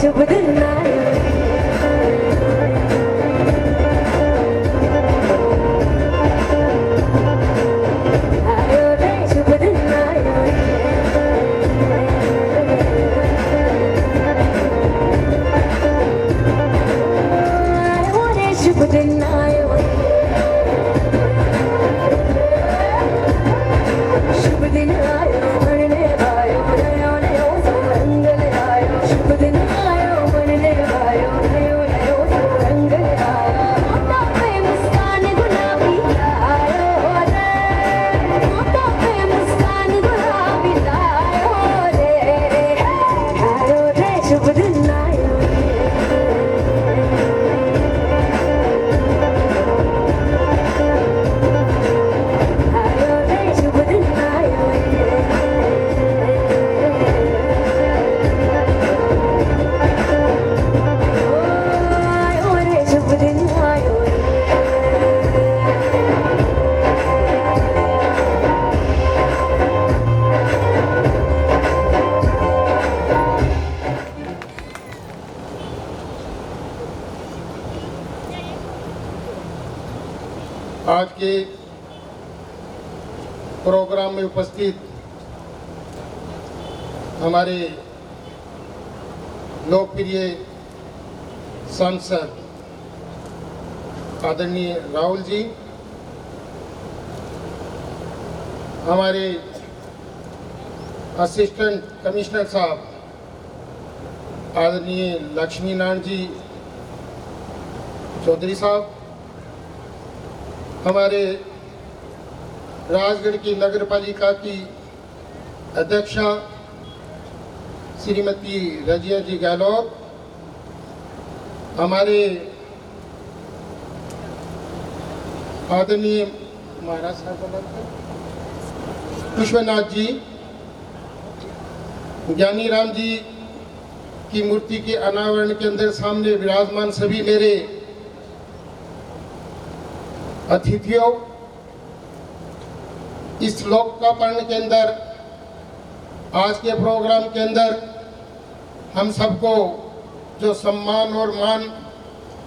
शुभ दिन आयो रे शुभ दिन आयो रे शुभ दिन आयो शुभ दिन आयो मरने आयो नयो नयो रंग ले आयो शुभ दिन आयो मरने आयो नयो नयो रंग ले आयो मोटा पे मुस्कान गुलाबी आयो रे मोटा पे मुस्कान गुलाबी आयो रे शुभ दिन आयो रे शुभ दिन आयो रे शुभ दिन आयो आज के प्रोग्राम में उपस्थित हमारे लोकप्रिय सांसद आदरणीय राहुल जी, हमारे असिस्टेंट कमिश्नर साहब आदरणीय लक्ष्मी नारायण जी चौधरी साहब, हमारे राजगढ़ की नगर पालिका की अध्यक्षा श्रीमती रजिया जी गहलोत, हमारे आदरणीय महाराज साहब विश्वनाथ जी, ज्ञानी राम जी की मूर्ति के अनावरण के अंदर सामने विराजमान सभी मेरे अतिथियों, इस लोकार्पण के अंदर आज के प्रोग्राम के अंदर हम सबको जो सम्मान और मान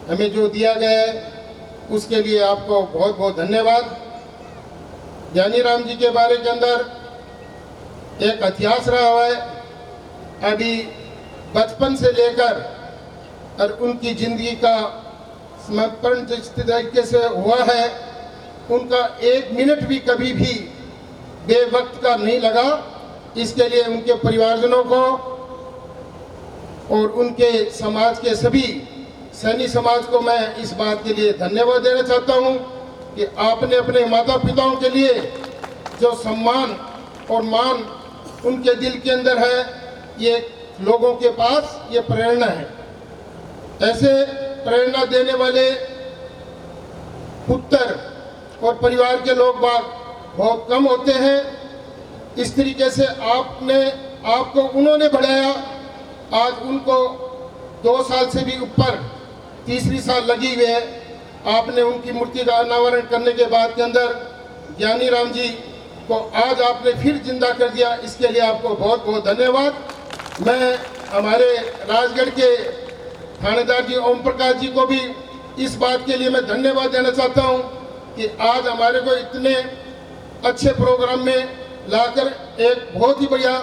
हमें जो दिया गया है उसके लिए आपको बहुत बहुत धन्यवाद। ज्ञानी राम जी के बारे के अंदर एक इतिहास रहा हुआ है, अभी बचपन से लेकर और उनकी जिंदगी का समर्पण जिस तरीके से हुआ है, उनका एक मिनट भी कभी भी बेवक्त का नहीं लगा। इसके लिए उनके परिवारजनों को और उनके समाज के सभी सैनी समाज को मैं इस बात के लिए धन्यवाद देना चाहता हूं कि आपने अपने माता पिताओं के लिए जो सम्मान और मान उनके दिल के अंदर है, ये लोगों के पास ये प्रेरणा है। ऐसे प्रेरणा देने वाले पुत्र और परिवार के लोग बाग बहुत कम होते हैं। इस तरीके से आपको उन्होंने बढ़ाया, आज उनको 2 साल से भी ऊपर तीसरी साल लगी हुई है। आपने उनकी मूर्ति का अनावरण करने के बाद के अंदर ज्ञानी राम जी को आज आपने फिर जिंदा कर दिया, इसके लिए आपको बहुत बहुत धन्यवाद। मैं हमारे राजगढ़ के थानेदार जी ओम प्रकाश जी को भी इस बात के लिए मैं धन्यवाद देना चाहता हूं कि आज हमारे को इतने अच्छे प्रोग्राम में लाकर एक बहुत ही बढ़िया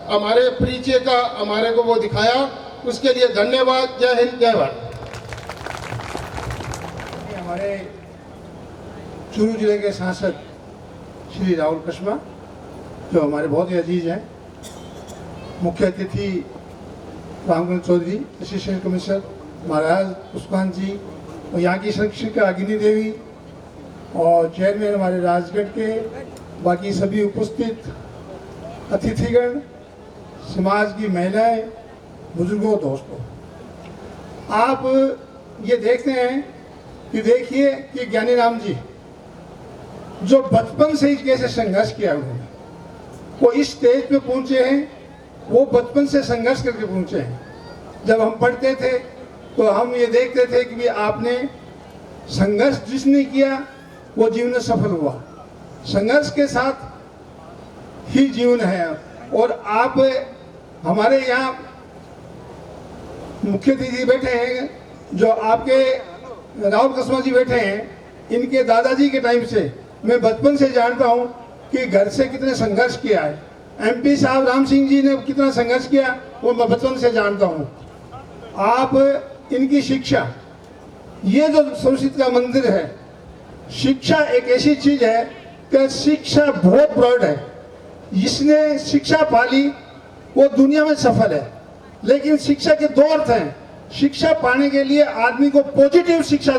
हमारे परिचय का हमारे को वो दिखाया, उसके लिए धन्यवाद। जय हिंद, जय भारत। हमारे चूरू जिले के सांसद श्री राहुल कस्मा, जो हमारे बहुत ही अजीज हैं, मुख्य अतिथि रामगढ़ चौधरी, असिस्टेंट कमिश्नर महाराज उस्मान जी, और यहाँ की शिक्षिका अग्नि देवी, और चेयरमैन हमारे राजगढ़ के, बाकी सभी उपस्थित अतिथिगण, समाज की महिलाएं, बुजुर्गों, दोस्तों, आप ये देखते हैं कि देखिए कि ज्ञानी राम जी जो बचपन से ही कैसे संघर्ष किया उन्होंने, वो इस स्टेज पे पहुंचे हैं, वो बचपन से संघर्ष करके पहुंचे हैं। जब हम पढ़ते थे तो हम ये देखते थे कि आपने संघर्ष जिसने किया वो जीवन में सफल हुआ। संघर्ष के साथ ही जीवन है। और आप हमारे यहाँ मुख्य अतिथि बैठे हैं, जो आपके राहुल कस्मा जी बैठे हैं, इनके दादाजी के टाइम से मैं बचपन से जानता हूँ कि घर से कितने संघर्ष किया है। एमपी साहब राम सिंह जी ने कितना संघर्ष किया वो मैं बचपन से जानता हूँ। आप इनकी शिक्षा, ये जो संस्कृत का मंदिर है, शिक्षा एक ऐसी चीज है कि शिक्षा बहुत ब्रॉड है। जिसने शिक्षा पाली वो दुनिया में सफल है। लेकिन शिक्षा के दो अर्थ हैं। शिक्षा पाने के लिए आदमी को पॉजिटिव शिक्षा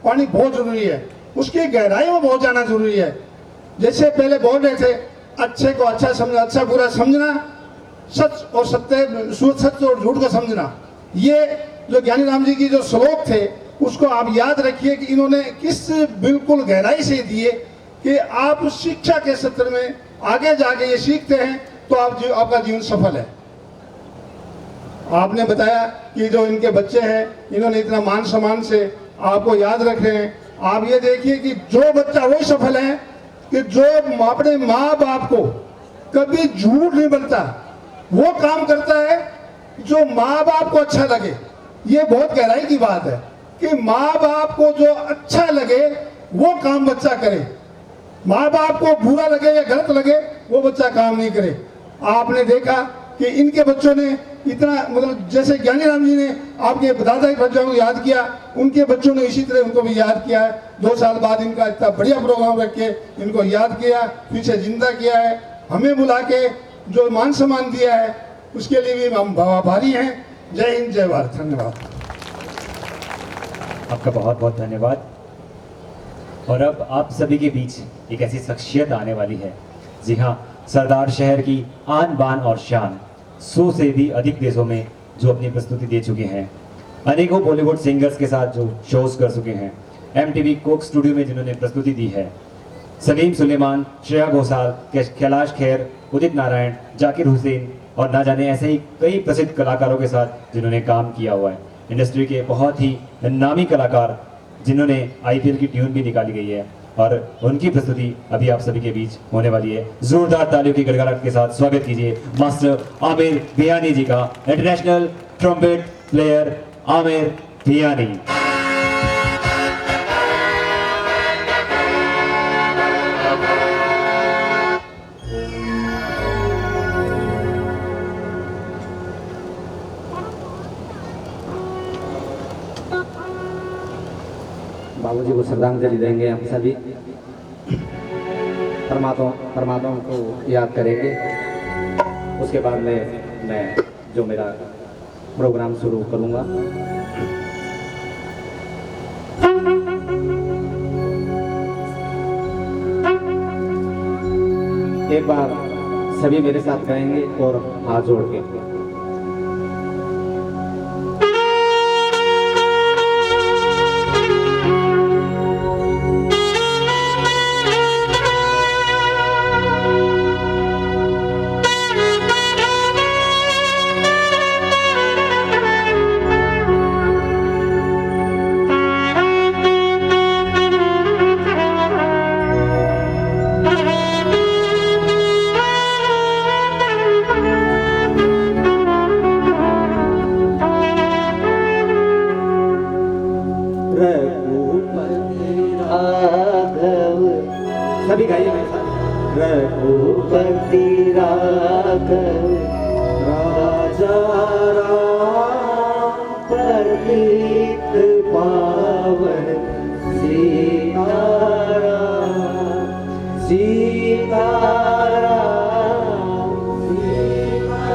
पानी बहुत जरूरी है, उसकी गहराई में बहुत जाना जरूरी है। जैसे पहले बोल रहे थे, अच्छे को अच्छा समझना, अच्छा बुरा समझना, सच और सत्य, सच और झूठ को समझना। ये जो ज्ञानी राम जी की जो श्लोक थे उसको आप याद रखिए कि इन्होंने किस बिल्कुल गहराई से दिए कि आप शिक्षा के क्षेत्र में आगे जाके ये सीखते हैं तो आपका जीवन सफल है। आपने बताया कि जो इनके बच्चे हैं इन्होंने इतना मान सम्मान से आपको याद रख रहे हैं। आप ये देखिए कि जो बच्चा वही सफल है कि जो अपने माँ बाप को कभी झूठ नहीं बोलता, वो काम करता है जो माँ बाप को अच्छा लगे। ये बहुत गहराई की बात है कि माँ बाप को जो अच्छा लगे वो काम बच्चा करे, माँ बाप को बुरा लगे या गलत लगे वो बच्चा काम नहीं करे। आपने देखा कि इनके बच्चों ने इतना, मतलब जैसे ज्ञानी राम जी ने आपके दादा के बच्चों को याद किया, उनके बच्चों ने इसी तरह उनको भी याद किया है। 2 साल बाद इनका इतना बढ़िया प्रोग्राम रख के इनको याद किया, पीछे जिंदा किया है। हमें बुला के जो मान सम्मान दिया है उसके लिए भी हम आभारी हैं। जय हिंद, जय भारत। धन्यवाद। आपका बहुत बहुत धन्यवाद। और अब आप सभी के बीच एक ऐसी शख्सियत आने वाली है, जी हाँ, सरदार शहर की आन बान और शान, 100 से भी अधिक देशों में जो अपनी प्रस्तुति दे चुके हैं, अनेकों बॉलीवुड सिंगर्स के साथ जो शोज कर चुके हैं, MTV कोक स्टूडियो में जिन्होंने प्रस्तुति दी है, सलीम सुलेमान, श्रेया घोषाल, कैलाश खेर, उदित नारायण, जाकिर हुसैन और ना जाने ऐसे ही कई प्रसिद्ध कलाकारों के साथ जिन्होंने काम किया हुआ है। इंडस्ट्री के बहुत ही नामी कलाकार जिन्होंने IPL की ट्यून भी निकाली गई है, और उनकी प्रस्तुति अभी आप सभी के बीच होने वाली है। जोरदार तालियों की गड़गड़ाहट के साथ स्वागत कीजिए मास्टर आमिर भियानी जी का, इंटरनेशनल ट्रम्पेट प्लेयर आमिर भियानी। बाबूजी को श्रद्धांजलि देंगे हम सभी, परमात्मा को याद करेंगे। उसके बाद में मैं जो मेरा प्रोग्राम शुरू करूंगा। एक बार सभी मेरे साथ गाएंगे और हाथ जोड़ के। सभी गाइए मेरे साथ। रघुपति राघव राजा राम पतित पावन सीताराम सीताराम सीताराम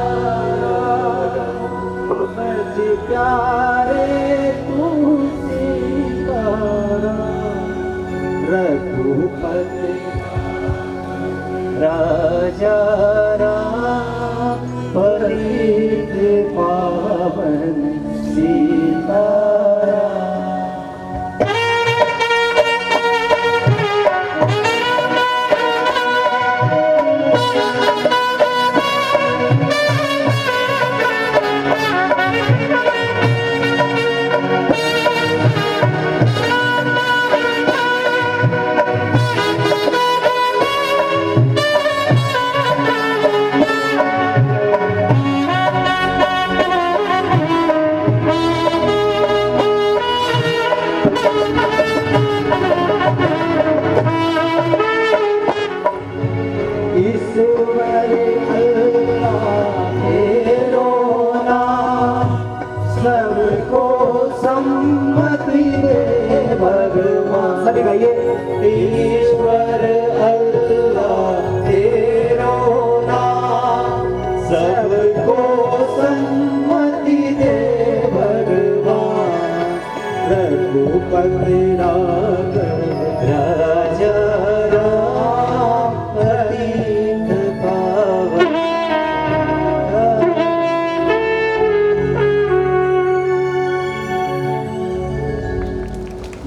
बच प्यारे तू सीताराम। रघुपति राजा राम पतित पावन सीताराम। को सम्मति दे भगवान, रघुपति राघव राजा राम पथिक पावन।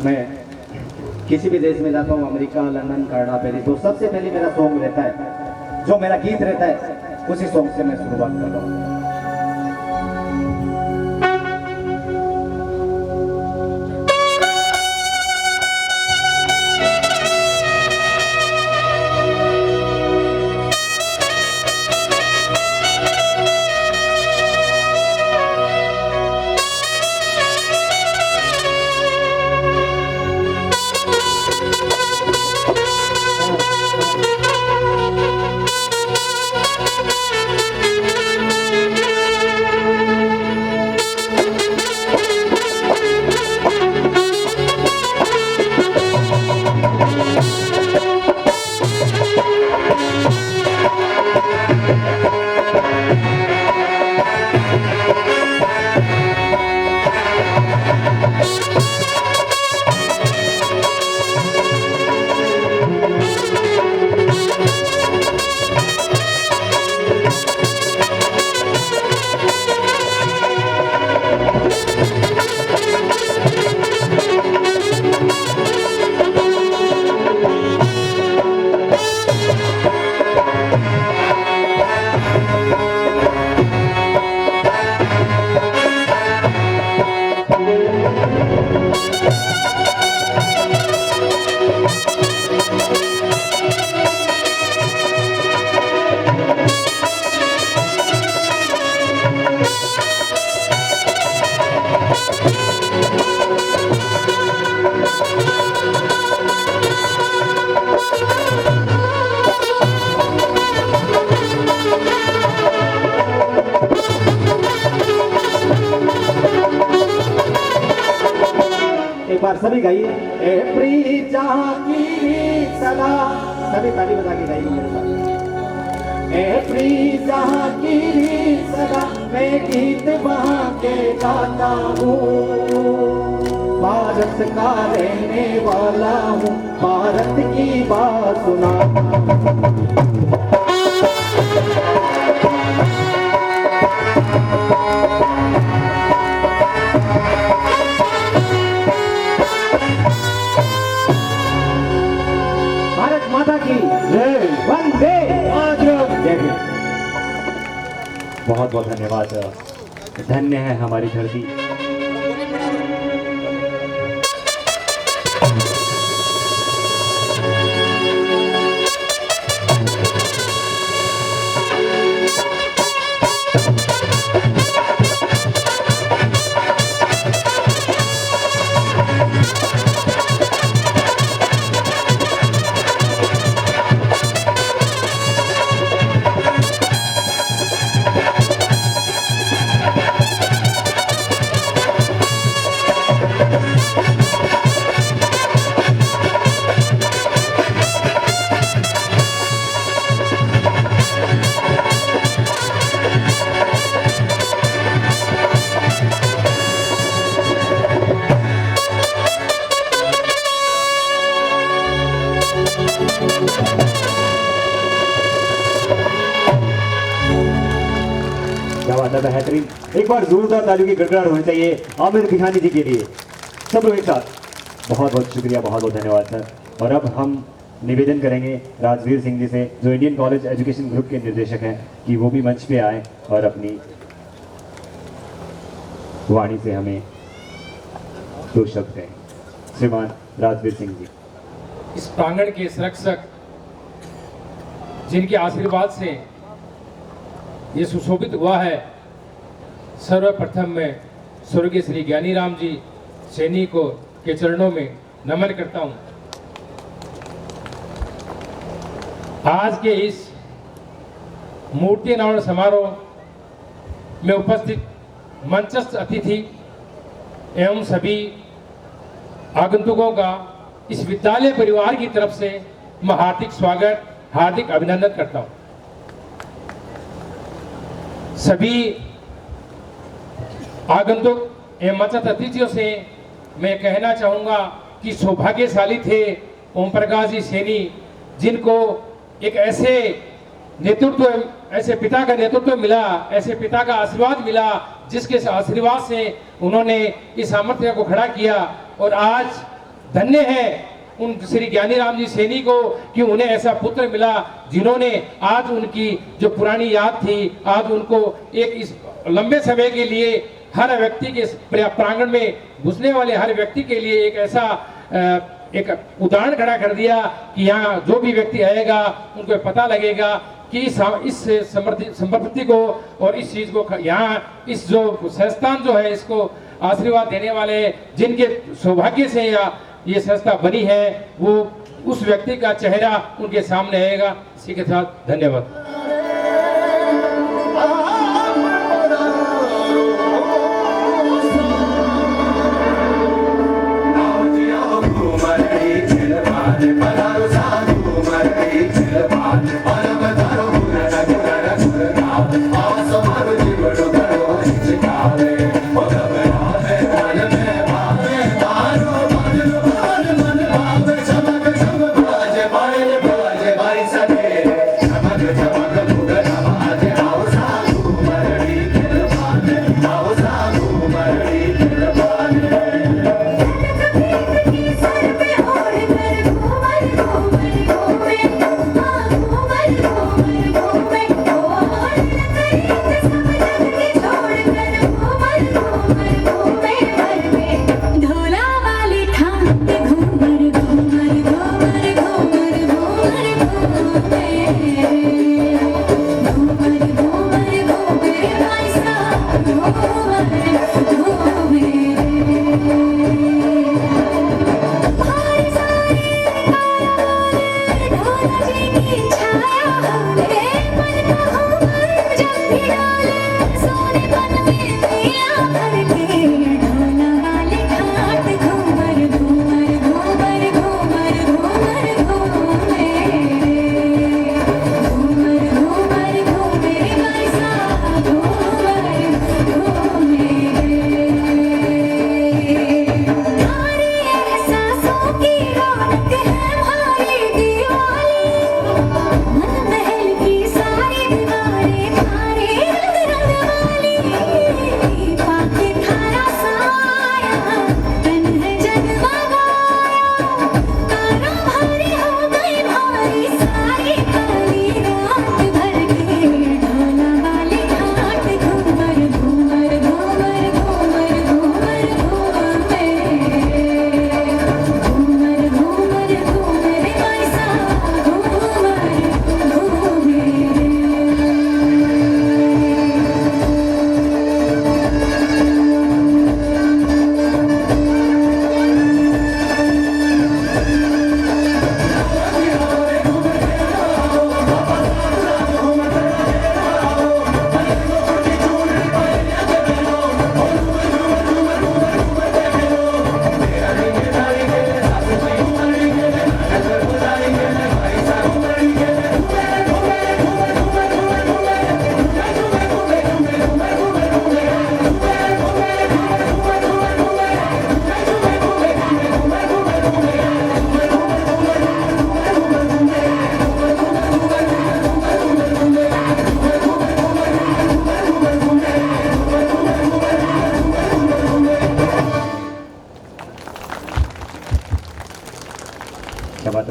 मैं किसी भी देश में जाता हूँ, अमेरिका, लंदन, कनाडा, पेरिस, तो सबसे पहले मेरा सॉन्ग रहता है, जो मेरा गीत रहता है, उसी सॉन्ग से मैं शुरुआत कर रहा हूँ। सभी गाइए, ए प्रीत जहाँ की सदा, सभी ताली बजा के गाइए मेरे साथ। ए प्रीत जहाँ की सदा, मैं गीत वहाँ के गाता हूँ, भारत का रहने वाला हूँ, भारत की बात सुनाता बहुत बहुत धन्यवाद। धन्य है हमारी धरती। क्या बात है, बेहतरीन। एक बार जोरदार तालियों की गड़गड़ाहट होनी चाहिए आमिर भिखानी जी के लिए। सब लोग एक साथ। बहुत बहुत शुक्रिया, बहुत बहुत धन्यवाद सर। और अब हम निवेदन करेंगे राजवीर सिंह जी से, जो इंडियन कॉलेज एजुकेशन ग्रुप के निर्देशक हैं, कि वो भी मंच पे आए और अपनी वाणी से हमें दो शब्द कहें। श्रीमान राजवीर सिंह जी। इस प्रांगण के संरक्षक, जिनके आशीर्वाद से ये सुशोभित हुआ है, सर्वप्रथम मैं स्वर्गीय श्री ज्ञानीराम जी सैनी को के चरणों में नमन करता हूँ। आज के इस मूर्ति अनावरण समारोह में उपस्थित मंचस्थ अतिथि एवं सभी आगंतुकों का इस विद्यालय परिवार की तरफ से मैं हार्दिक स्वागत, हार्दिक अभिनंदन करता हूं। सभी आगंतुक एवं मंच अतिथियों से मैं कहना चाहूँगा कि सौभाग्यशाली थे ओम प्रकाश जी सैनी, जिनको एक ऐसे नेतृत्व, ऐसे पिता का नेतृत्व मिला, ऐसे पिता का आशीर्वाद मिला, जिसके आशीर्वाद से उन्होंने इस सामर्थ्य को खड़ा किया। और आज धन्य है उन श्री ज्ञानीराम जी सैनी को कि उन्हें ऐसा पुत्र मिला, जिन्होंने आज उनकी जो पुरानी याद थी, आज उनको एक इस लंबे समय के लिए हर व्यक्ति के प्रांगण में घुसने वाले हर व्यक्ति के लिए एक ऐसा एक उदाहरण खड़ा कर दिया कि यहाँ जो भी व्यक्ति आएगा उनको पता लगेगा कि इस संपत्ति को और इस चीज को यहाँ इस जो संस्थान जो है इसको आशीर्वाद देने वाले जिनके सौभाग्य से ये संस्था बनी है, वो उस व्यक्ति का चेहरा उनके सामने आएगा। इसी के साथ धन्यवाद।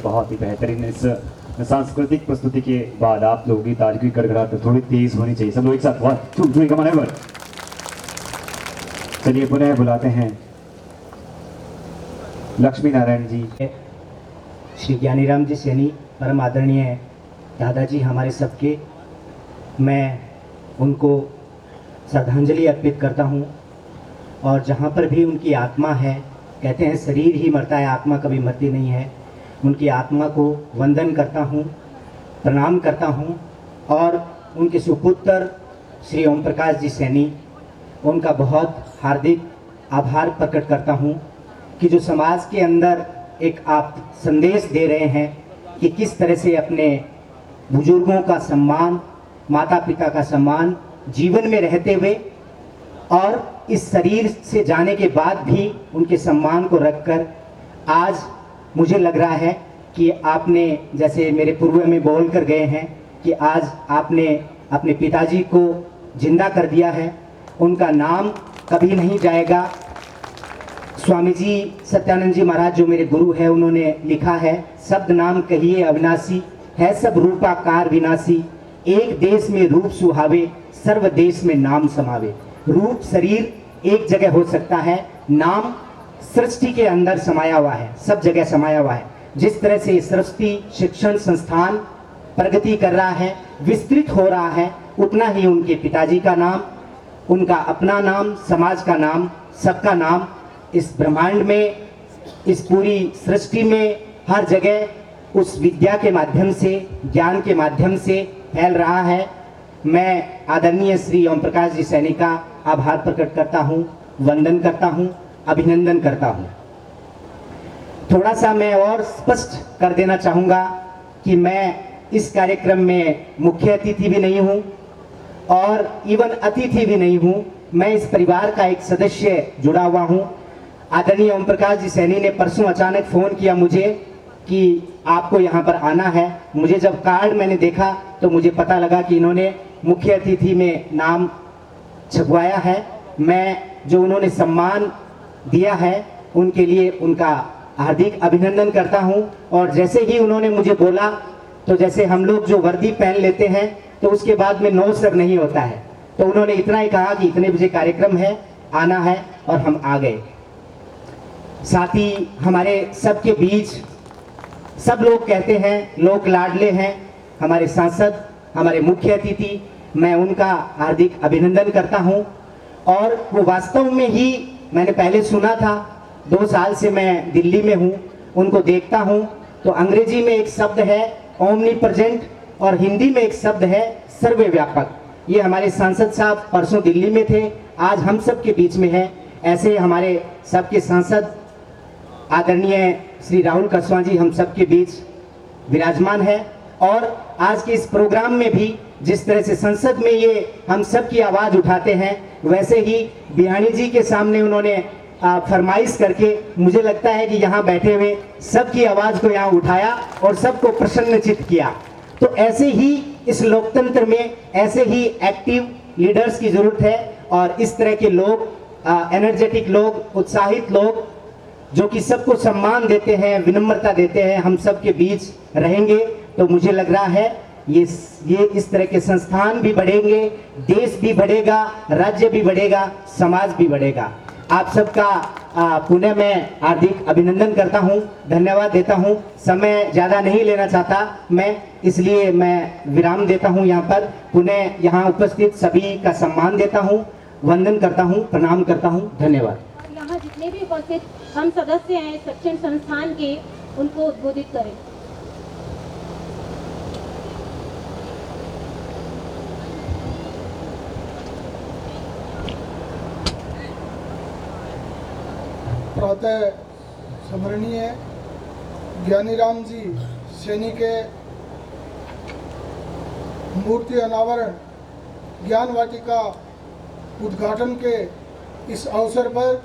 बहुत ही बेहतरीन। इस सांस्कृतिक प्रस्तुति के बाद आप लोगों की ताली की गड़गड़ाहट थोड़ी तेज होनी चाहिए। सब लोग एक साथ 1 2 3 कम ऑन। चलिए पुनः बुलाते हैं लक्ष्मी नारायण जी। श्री ज्ञानीराम जी सैनी परम आदरणीय दादाजी हमारे सबके, मैं उनको श्रद्धांजलि अर्पित करता हूँ। और जहाँ पर भी उनकी आत्मा है, कहते हैं शरीर ही मरता है, आत्मा कभी मरती नहीं है। उनकी आत्मा को वंदन करता हूँ, प्रणाम करता हूँ। और उनके सुपुत्र श्री ओम प्रकाश जी सैनी, उनका बहुत हार्दिक आभार प्रकट करता हूँ कि जो समाज के अंदर एक आप संदेश दे रहे हैं कि किस तरह से अपने बुजुर्गों का सम्मान, माता पिता का सम्मान जीवन में रहते हुए और इस शरीर से जाने के बाद भी उनके सम्मान को रखकर आज मुझे लग रहा है कि आपने, जैसे मेरे पूर्व में बोल कर गए हैं, कि आज आपने अपने पिताजी को जिंदा कर दिया है। उनका नाम कभी नहीं जाएगा। स्वामी जी सत्यानंद जी महाराज जो मेरे गुरु हैं, उन्होंने लिखा है, शब्द नाम कहिए अविनाशी, है सब रूपाकार विनाशी, एक देश में रूप सुहावे, सर्व देश में नाम समावे। रूप शरीर एक जगह हो सकता है, नाम सृष्टि के अंदर समाया हुआ है, सब जगह समाया हुआ है। जिस तरह से सृष्टि शिक्षण संस्थान प्रगति कर रहा है, विस्तृत हो रहा है, उतना ही उनके पिताजी का नाम, उनका अपना नाम, समाज का नाम, सबका नाम इस ब्रह्मांड में, इस पूरी सृष्टि में, हर जगह उस विद्या के माध्यम से, ज्ञान के माध्यम से फैल रहा है। मैं आदरणीय श्री ओम प्रकाश जी सैनी का आभार प्रकट करता हूँ, वंदन करता हूँ, अभिनंदन करता हूँ। थोड़ा सा मैं और स्पष्ट कर देना चाहूँगा कि मैं इस कार्यक्रम में मुख्य अतिथि भी नहीं हूँ और इवन अतिथि भी नहीं हूँ। मैं इस परिवार का एक सदस्य जुड़ा हुआ हूँ। आदरणीय ओम प्रकाश जी सैनी ने परसों अचानक फ़ोन किया मुझे कि आपको यहाँ पर आना है। मुझे जब कार्ड मैंने देखा तो मुझे पता लगा कि इन्होंने मुख्य अतिथि में नाम छपवाया है। मैं जो उन्होंने सम्मान दिया है उनके लिए उनका हार्दिक अभिनंदन करता हूँ। और जैसे ही उन्होंने मुझे बोला, तो जैसे हम लोग जो वर्दी पहन लेते हैं तो उसके बाद में नो सर नहीं होता है, तो उन्होंने इतना ही कहा कि इतने बजे कार्यक्रम है, आना है, और हम आ गए। साथ ही हमारे सबके बीच सब लोग कहते हैं लोक लाडले हैं हमारे सांसद, हमारे मुख्य अतिथि, मैं उनका हार्दिक अभिनंदन करता हूं। और वो वास्तव में ही मैंने पहले सुना था, 2 साल से मैं दिल्ली में हूं, उनको देखता हूं, तो अंग्रेजी में एक शब्द है ओमनीप्रेजेंट और हिंदी में एक शब्द है सर्वव्यापक। ये हमारे सांसद साहब परसों दिल्ली में थे, आज हम सब के बीच में हैं। ऐसे हमारे सबके सांसद आदरणीय श्री राहुल कसवा जी हम सब के बीच विराजमान है। और आज के इस प्रोग्राम में भी जिस तरह से संसद में ये हम सब की आवाज़ उठाते हैं, वैसे ही बिहानी जी के सामने उन्होंने फरमाइश करके, मुझे लगता है कि यहाँ बैठे हुए सबकी आवाज़ को यहाँ उठाया और सबको प्रसन्नचित्त किया। तो ऐसे ही इस लोकतंत्र में ऐसे ही एक्टिव लीडर्स की ज़रूरत है और इस तरह के लोग, एनर्जेटिक लोग, उत्साहित लोग जो कि सबको सम्मान देते हैं, विनम्रता देते हैं, हम सब के बीच रहेंगे। तो मुझे लग रहा है ये इस तरह के संस्थान भी बढ़ेंगे, देश भी बढ़ेगा, राज्य भी बढ़ेगा, समाज भी बढ़ेगा। आप सबका पुनः मैं हार्दिक अभिनंदन करता हूं, धन्यवाद देता हूं। समय ज़्यादा नहीं लेना चाहता मैं, इसलिए मैं विराम देता हूं यहाँ पर। पुनः यहाँ उपस्थित सभी का सम्मान देता हूं, वंदन करता हूं, प्रणाम करता हूं। धन्यवाद। यहाँ जितने भी उपस्थित हम सदस्य हैं शिक्षण संस्थान के, उनको उद्बोधित करें। प्रातः स्मरणीय ज्ञानीराम जी सैनी के मूर्ति अनावरण, ज्ञान वाटिका उद्घाटन के इस अवसर पर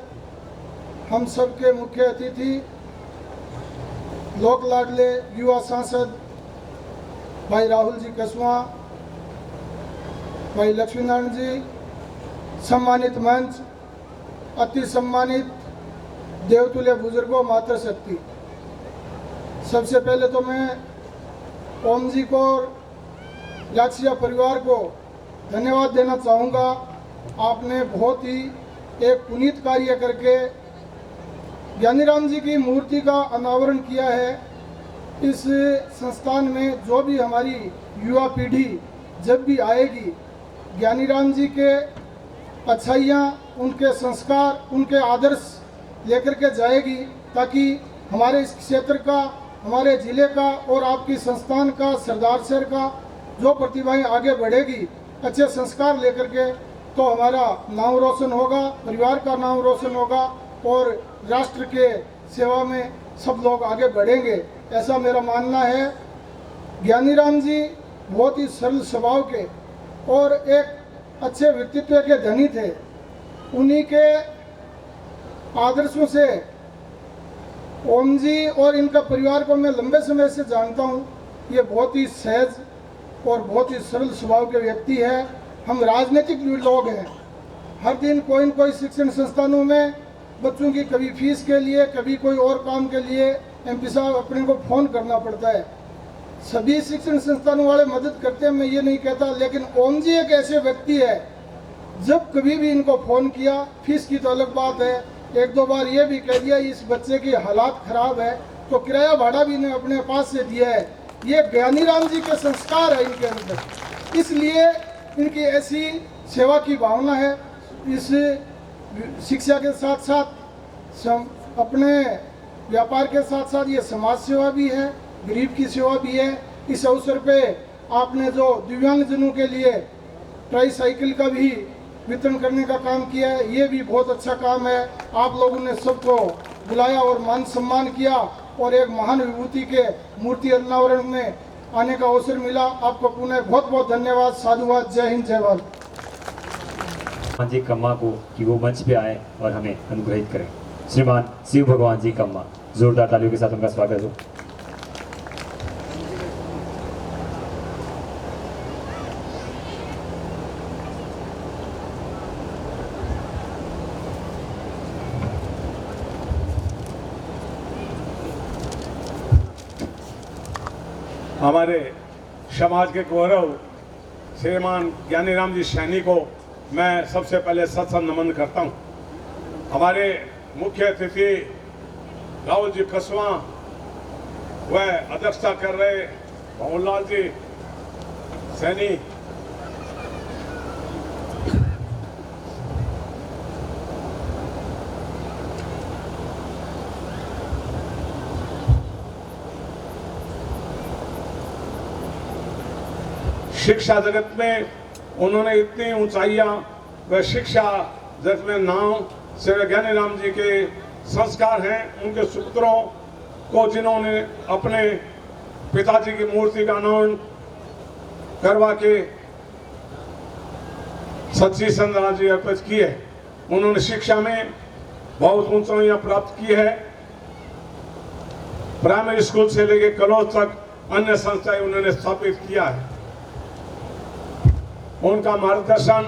हम सबके मुख्य अतिथि लोक लाडले युवा सांसद भाई राहुल जी कसवा, भाई लक्ष्मीनारायण जी, सम्मानित मंच, अति सम्मानित देवतुल्य बुजुर्गों, मातृशक्ति, सबसे पहले तो मैं ओम जी को और लाक्सिया परिवार को धन्यवाद देना चाहूँगा। आपने बहुत ही एक पुनीत कार्य करके ज्ञानीराम जी की मूर्ति का अनावरण किया है। इस संस्थान में जो भी हमारी युवा पीढ़ी जब भी आएगी, ज्ञानीराम जी के अच्छाइयाँ, उनके संस्कार, उनके आदर्श लेकर के जाएगी, ताकि हमारे इस क्षेत्र का, हमारे ज़िले का और आपकी संस्थान का, सरदार शहर का जो प्रतिभाएं आगे बढ़ेगी अच्छे संस्कार लेकर के, तो हमारा नाम रोशन होगा, परिवार का नाम रोशन होगा और राष्ट्र के सेवा में सब लोग आगे बढ़ेंगे, ऐसा मेरा मानना है। ज्ञानीराम जी बहुत ही सरल स्वभाव के और एक अच्छे व्यक्तित्व के धनी थे। उन्हीं के आदर्शों से ओम जी और इनका परिवार को मैं लंबे समय से जानता हूँ। ये बहुत ही सहज और बहुत ही सरल स्वभाव के व्यक्ति है। हम राजनीतिक लोग हैं, हर दिन कोई न कोई शिक्षण संस्थानों में बच्चों की कभी फीस के लिए, कभी कोई और काम के लिए एमपी साहब अपने को फ़ोन करना पड़ता है। सभी शिक्षण संस्थानों वाले मदद करते हैं, मैं ये नहीं कहता, लेकिन ओम जी एक ऐसे व्यक्ति है, जब कभी भी इनको फ़ोन किया, फीस की तो अलग बात है, एक दो बार ये भी कह दिया इस बच्चे की हालात ख़राब है तो किराया भाड़ा भी इन्हें अपने पास से दिया है। ये ज्ञानीराम जी के संस्कार है इनके अंदर, इसलिए इनकी ऐसी सेवा की भावना है। इस शिक्षा के साथ साथ अपने व्यापार के साथ साथ ये समाज सेवा भी है, गरीब की सेवा भी है। इस अवसर पे आपने जो दिव्यांगजनों के लिए ट्राई साइकिल का भी वितरण करने का काम किया है, ये भी बहुत अच्छा काम है। आप लोगों ने सबको बुलाया और मान सम्मान किया और एक महान विभूति के मूर्ति अनावरण में आने का अवसर मिला। आपको पुनः बहुत बहुत धन्यवाद, साधुवाद, जय हिंद, जय भारत। भगवान जी कम्मा को कि वो मंच पे आए और हमें अनुग्रहित करें। श्रीमान शिव भगवान जी कम्मा, जोरदार तालियों के साथ उनका स्वागत हो। हमारे समाज के गौरव श्रीमान ज्ञानीराम जी सैनी को मैं सबसे पहले सत्संग नमन करता हूं। हमारे मुख्य अतिथि राहुल जी कसवा वह अध्यक्षता कर रहे भवनलाल जी सैनी, शिक्षा जगत में उन्होंने इतनी ऊंचाइयां व शिक्षा जगत में नाम श्री ज्ञानीराम जी के संस्कार हैं, उनके सूत्रों को जिन्होंने अपने पिताजी की मूर्ति का अनावरण करवा के सच्ची श्रद्धांजलि अर्पित की है। उन्होंने शिक्षा में बहुत ऊंचाइयां प्राप्त की है। प्राइमरी स्कूल से लेकर कॉलेज तक अन्य संस्थाएं उन्होंने स्थापित किया है। उनका मार्गदर्शन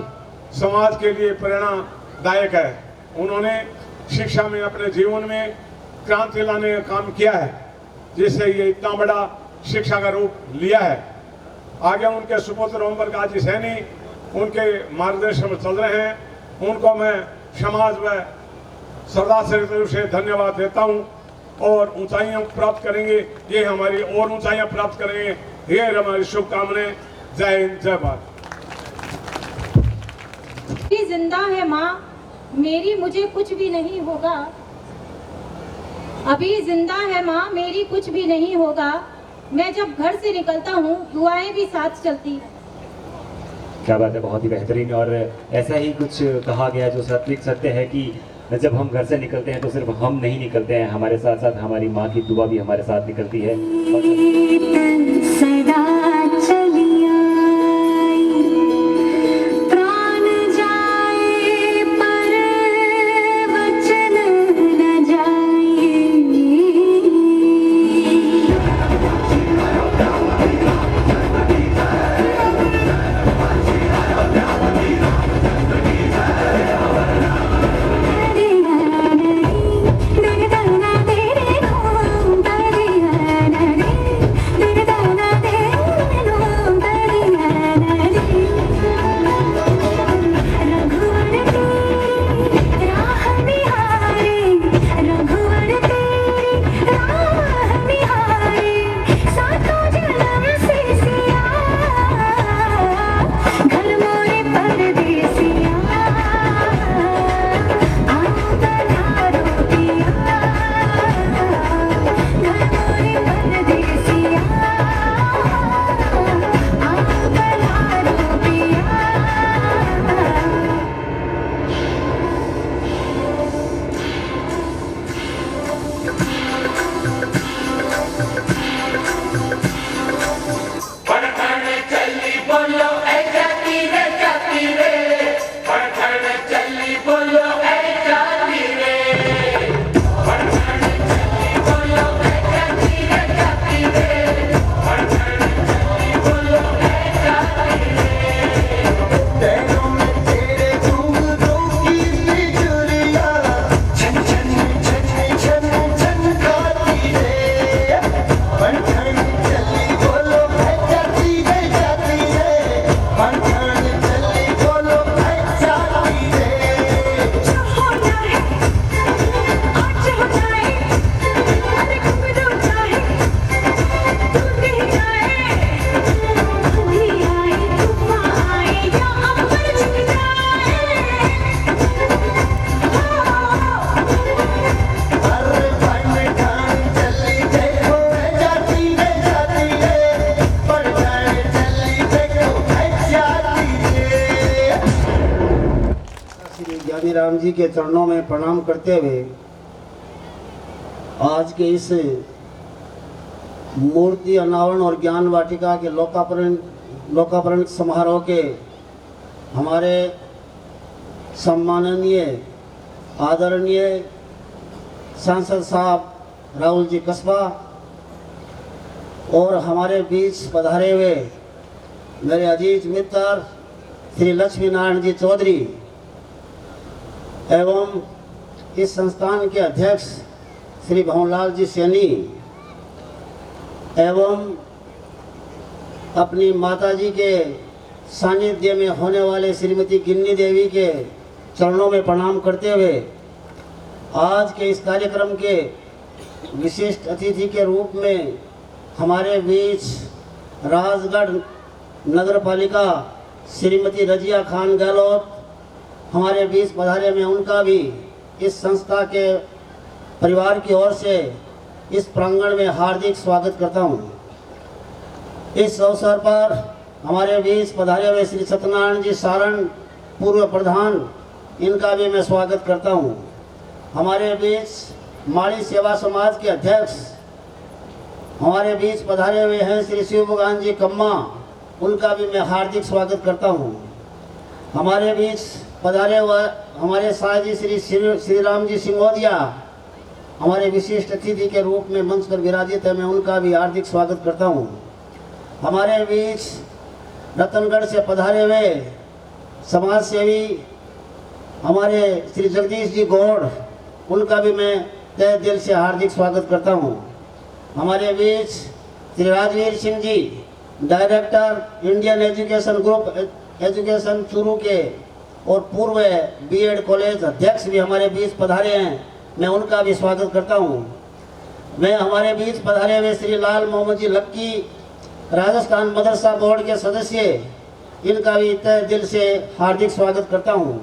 समाज के लिए प्रेरणादायक है। उन्होंने शिक्षा में अपने जीवन में क्रांति लाने का काम किया है, जिससे ये इतना बड़ा शिक्षा का रूप लिया है। आगे उनके सुपुत्र ओम प्रकाश जी सैनी उनके मार्गदर्शन में चल रहे हैं। उनको मैं समाज व सरदार से धन्यवाद देता हूं और ऊंचाइयां प्राप्त करेंगे, ये हमारी और ऊंचाइयां प्राप्त करेंगे, ये हमारी शुभकामनाएं। जय हिंद, जय भारत। जिंदा है माँ मेरी, मुझे कुछ भी नहीं होगा। अभी जिंदा है माँ मेरी, कुछ भी नहीं होगा। मैं जब घर से निकलता हूँ दुआएं भी साथ चलती है। क्या बात है, बहुत ही बेहतरीन। और ऐसा ही कुछ कहा गया जो सत्य है कि जब हम घर से निकलते हैं तो सिर्फ हम नहीं निकलते हैं, हमारे साथ साथ हमारी माँ की दुआ भी हमारे साथ निकलती है। तेरे ज्ञानीराम जी के चरणों में प्रणाम करते हुए आज के इस मूर्ति अनावरण और ज्ञान वाटिका के लोकार्पण समारोह के हमारे सम्माननीय आदरणीय सांसद साहब राहुल जी कस्बा और हमारे बीच पधारे हुए मेरे अजीज मित्र श्री लक्ष्मी नारायण जी चौधरी एवं इस संस्थान के अध्यक्ष श्री भवनलाल जी सैनी एवं अपनी माताजी के सानिध्य में होने वाले श्रीमती गिन्नी देवी के चरणों में प्रणाम करते हुए आज के इस कार्यक्रम के विशिष्ट अतिथि के रूप में हमारे बीच राजगढ़ नगर पालिका श्रीमती रजिया खान गहलोत हमारे बीच पधारे में उनका भी इस संस्था के परिवार की ओर से इस प्रांगण में हार्दिक स्वागत करता हूं। इस अवसर पर हमारे बीच पधारे हुए श्री सत्यनारायण जी सारण पूर्व प्रधान, इनका भी मैं स्वागत करता हूं। हमारे बीच माड़ी सेवा समाज के अध्यक्ष हमारे बीच पधारे हुए हैं श्री शिवभगवान जी कम्मा, उनका भी मैं हार्दिक स्वागत करता हूं। हमारे बीच पधारे हुए हमारे साहजी श्री राम जी सिंगोदिया हमारे विशिष्ट अतिथि के रूप में मंच पर विराजित है, मैं उनका भी हार्दिक स्वागत करता हूं। हमारे बीच रतनगढ़ से पधारे हुए समाज सेवी हमारे श्री जगदीश जी गौड़, उनका भी मैं तहे दिल से हार्दिक स्वागत करता हूं। हमारे बीच Shri Rajveer Singh ji director Indian education group education Churu के और पूर्व बीएड कॉलेज अध्यक्ष भी हमारे बीच पधारे हैं, मैं उनका भी स्वागत करता हूं। मैं हमारे बीच पधारे हुए श्री लाल मोहम्मद जी लक्की राजस्थान मदरसा बोर्ड के सदस्य, इनका भी तहे दिल से हार्दिक स्वागत करता हूं।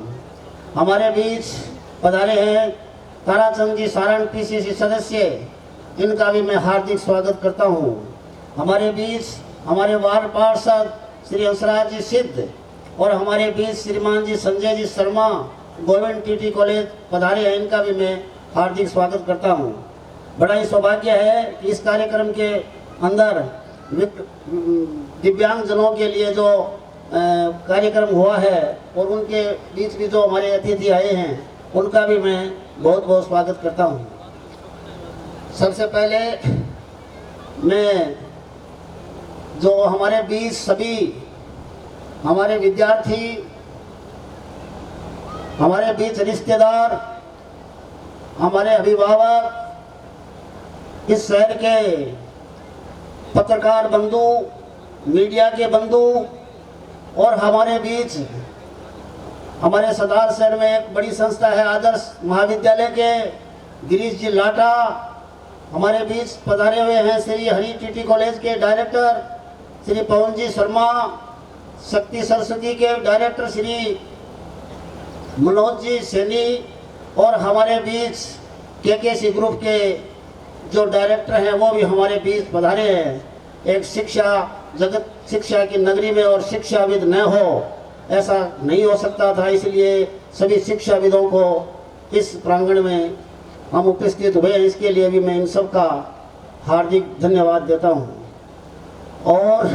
हमारे बीच पधारे हैं ताराचंद जी सारण पीसीसी सदस्य, इनका भी मैं हार्दिक स्वागत करता हूं। हमारे बीच हमारे वार्ड पार्षद श्री हंसराज जी सिद्ध और हमारे बीच श्रीमान जी संजय जी शर्मा गोविंद टीटी कॉलेज पधारे हैं, इनका भी मैं हार्दिक स्वागत करता हूं। बड़ा ही सौभाग्य है कि इस कार्यक्रम के अंदर दिव्यांगजनों के लिए जो कार्यक्रम हुआ है और उनके बीच भी जो हमारे अतिथि आए हैं, उनका भी मैं बहुत बहुत स्वागत करता हूं। सबसे पहले मैं जो हमारे बीच सभी हमारे विद्यार्थी, हमारे बीच रिश्तेदार, हमारे अभिभावक, इस शहर के पत्रकार बंधु, मीडिया के बंधु और हमारे बीच हमारे सदार शहर में एक बड़ी संस्था है आदर्श महाविद्यालय के गिरीश जी लाटा, हमारे बीच पधारे हुए हैं श्री हरि टीटी कॉलेज के डायरेक्टर श्री पवन जी शर्मा, शक्ति सरस्वती के डायरेक्टर श्री मनोज जी सैनी और हमारे बीच केकेसी ग्रुप के जो डायरेक्टर हैं वो भी हमारे बीच पधारे हैं। एक शिक्षा जगत, शिक्षा की नगरी में और शिक्षाविद न हो ऐसा नहीं हो सकता था, इसलिए सभी शिक्षाविदों को इस प्रांगण में हम उपस्थित हुए, इसके लिए भी मैं इन सब का हार्दिक धन्यवाद देता हूं। और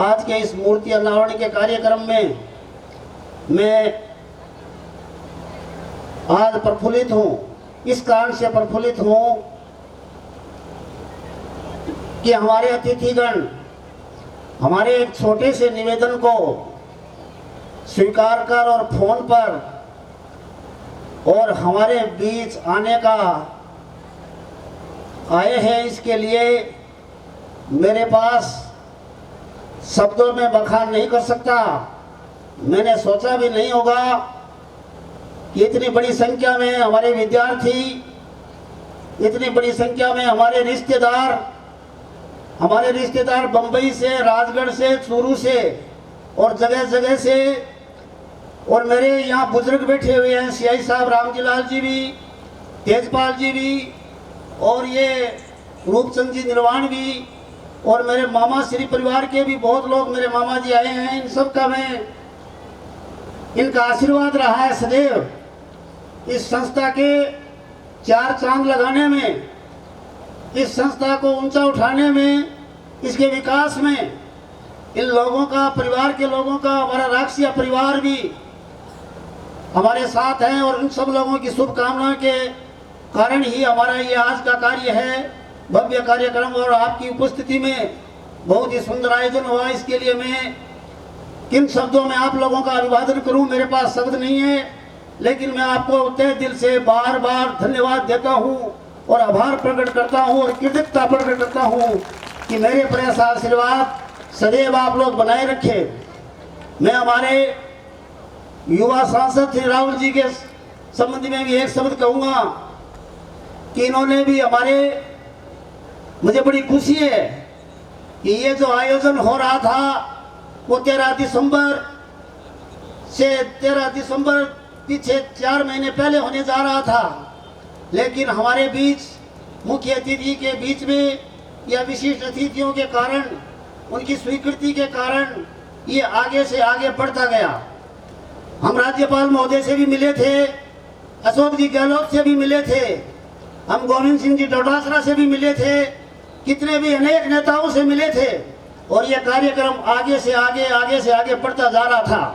आज के इस मूर्ति अनावरण के कार्यक्रम में मैं आज प्रफुल्लित हूं, इस कारण से प्रफुल्लित हूं कि हमारे अतिथिगण हमारे एक छोटे से निवेदन को स्वीकार कर और फोन पर और हमारे बीच आने का आए हैं। इसके लिए मेरे पास शब्दों में बखान नहीं कर सकता, मैंने सोचा भी नहीं होगा कि इतनी बड़ी संख्या में हमारे विद्यार्थी, इतनी बड़ी संख्या में हमारे रिश्तेदार बंबई से, राजगढ़ से, चूरू से और जगह जगह से, और मेरे यहाँ बुजुर्ग बैठे हुए हैं, सीआई साहब रामजी लाल जी भी, तेजपाल जी भी, और ये रूपचंद जी निर्वाण भी, और मेरे मामा श्री परिवार के भी बहुत लोग मेरे मामा जी आए हैं। इन सब का मैं इनका आशीर्वाद रहा है सदैव इस संस्था के 4 चांद लगाने में, इस संस्था को ऊंचा उठाने में, इसके विकास में। इन लोगों का, परिवार के लोगों का, हमारा राक्षिया परिवार भी हमारे साथ हैं और उन सब लोगों की शुभकामना के कारण ही हमारा ये आज का कार्य है, भव्य कार्यक्रम। और आपकी उपस्थिति में बहुत ही सुंदर आयोजन हुआ। इसके लिए मैं किन शब्दों में आप लोगों का अभिवादन करूं, मेरे पास शब्द नहीं है, लेकिन मैं आपको तहे दिल से बार बार धन्यवाद देता हूं और आभार प्रकट करता हूं और कृतज्ञता प्रकट करता हूं कि मेरे पर ऐसा आशीर्वाद सदैव आप लोग बनाए रखे। मैं हमारे युवा सांसद श्री राहुल जी के संबंध में भी एक शब्द कहूंगा कि इन्होंने भी मुझे बड़ी खुशी है कि ये जो आयोजन हो रहा था वो 13 दिसंबर पीछे 4 महीने पहले होने जा रहा था, लेकिन हमारे बीच मुख्य अतिथि के बीच में या विशिष्ट अतिथियों के कारण, उनकी स्वीकृति के कारण ये आगे से आगे बढ़ता गया। हम राज्यपाल महोदय से भी मिले थे, अशोक जी गहलोत से भी मिले थे, हम गोविंद सिंह जी डोटासरा से भी मिले थे, कितने भी अनेक नेताओं से मिले थे और यह कार्यक्रम आगे से आगे बढ़ता जा रहा था।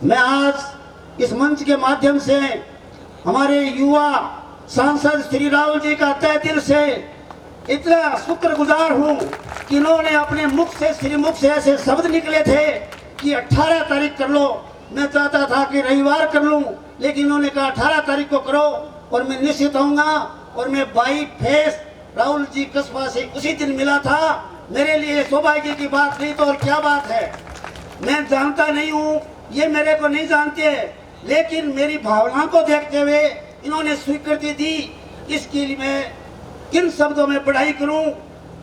मैं आज इस मंच के माध्यम से हमारे युवा सांसद श्री राहुल जी का तहे दिल से इतना शुक्रगुजार हूँ कि इन्होंने अपने श्रीमुख से ऐसे शब्द निकले थे कि 18 तारीख कर लो। मैं चाहता था कि रविवार कर लूँ, लेकिन इन्होंने कहा 18 तारीख को करो और मैं निश्चित आऊँगा। और मैं बाई फेस राहुल जी कस्बा से उसी दिन मिला था। मेरे लिए सौभाग्य की बात नहीं तो और क्या बात है। मैं जानता नहीं हूँ, ये मेरे को नहीं जानते, लेकिन मेरी भावना को देखते हुए इन्होंने स्वीकृति दी। इसके लिए मैं किन शब्दों में बढ़ाई करूँ।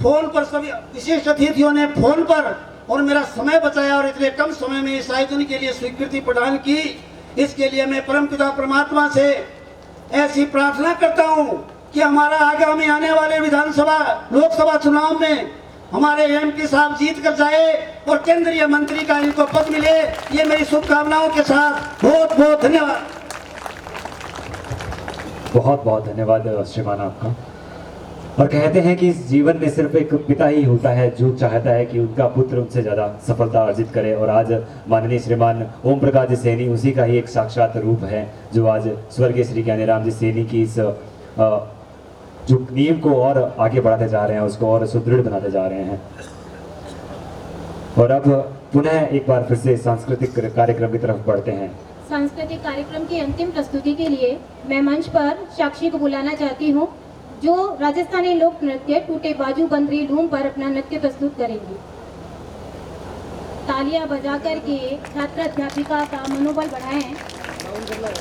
फोन पर सभी विशिष्ट अतिथियों ने फोन पर और मेरा समय बचाया और इतने कम समय में इस आयोजन के लिए स्वीकृति प्रदान की। इसके लिए मैं परमपिता परमात्मा से ऐसी प्रार्थना करता हूँ कि हमारा आगामी आने वाले विधानसभा लोकसभा चुनाव में हमारे एमपी साहब जीत कर जाए और केंद्रीय मंत्री का इनको पद मिले। ये मेरी शुभकामनाओं के साथ बहुत बहुत धन्यवाद। बहुत बहुत धन्यवाद श्रीमान आपका। और कहते हैं कि इस जीवन में सिर्फ एक पिता ही होता है जो चाहता है कि उनका पुत्र उनसे ज़्यादा सफलता अर्जित करे, और आज माननीय श्रीमान ओम प्रकाश जी सैनी उसी का ही एक साक्षात रूप है, जो आज स्वर्गीय श्री ज्ञानीराम जी सैनी की इस जो नींव को और आगे बढ़ाते जा रहे हैं, उसको और सुदृढ़ बनाते जा रहे हैं। और अब पुनः एक बार फिर से सांस्कृतिक कार्यक्रम की तरफ बढ़ते हैं। सांस्कृतिक कार्यक्रम की अंतिम प्रस्तुति के लिए मैं मंच पर साक्षी को बुलाना चाहती हूँ, जो राजस्थानी लोक नृत्य टूटे बाजू बंदरी लूम पर अपना नृत्य प्रस्तुत करेंगी। तालियां बजाकर के छात्र अध्यापिका का मनोबल बढ़ाएं। लड़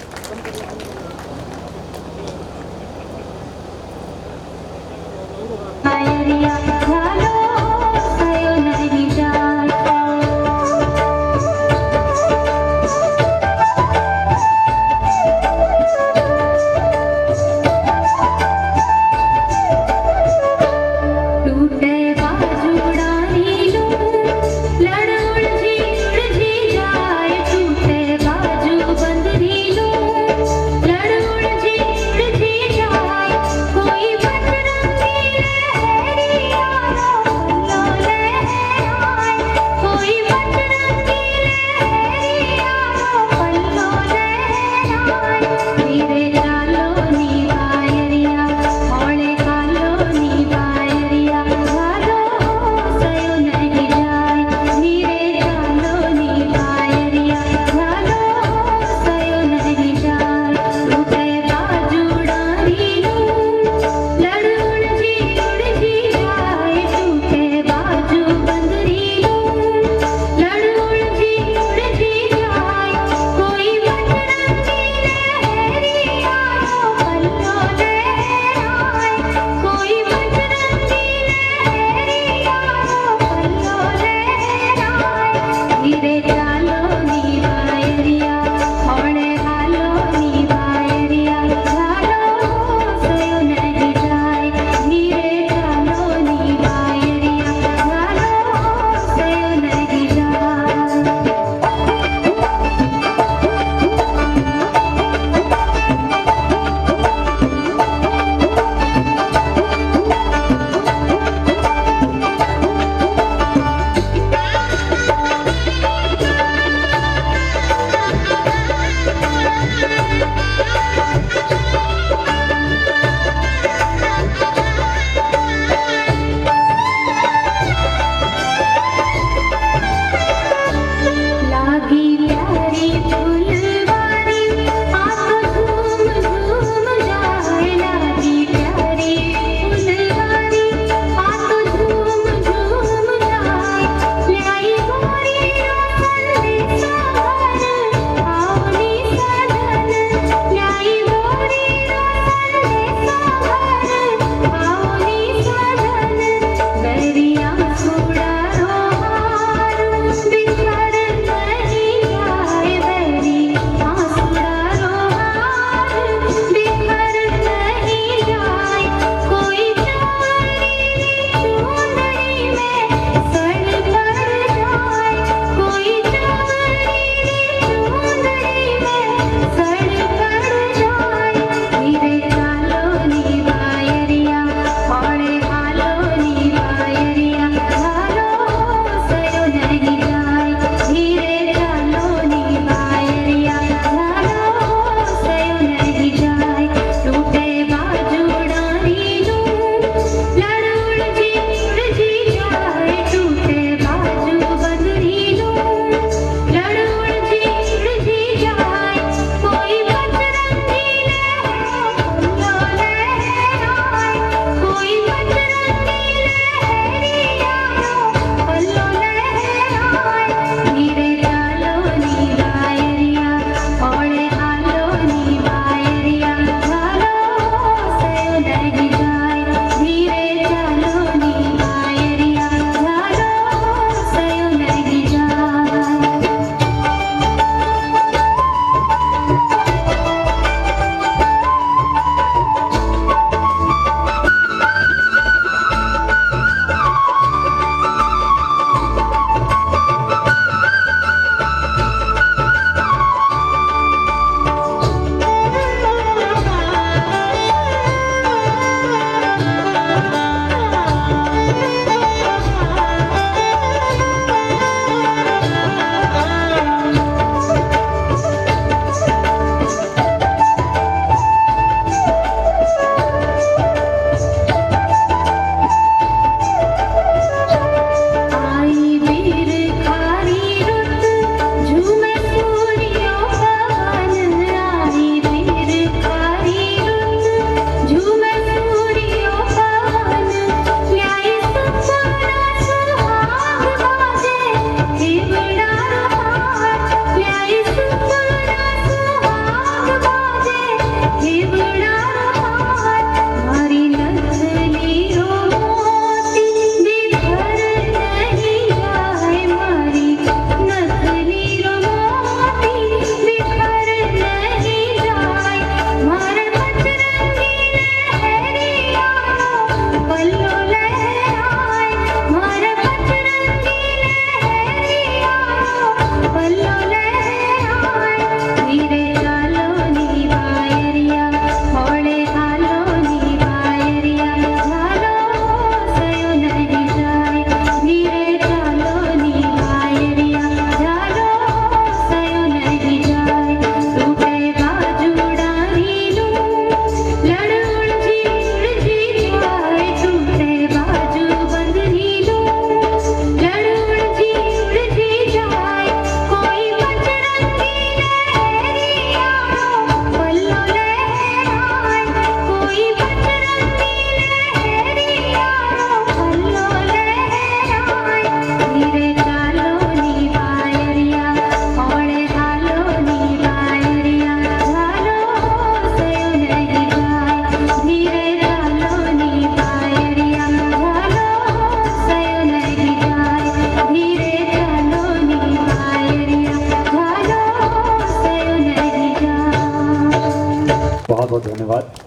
बहुत धन्यवाद।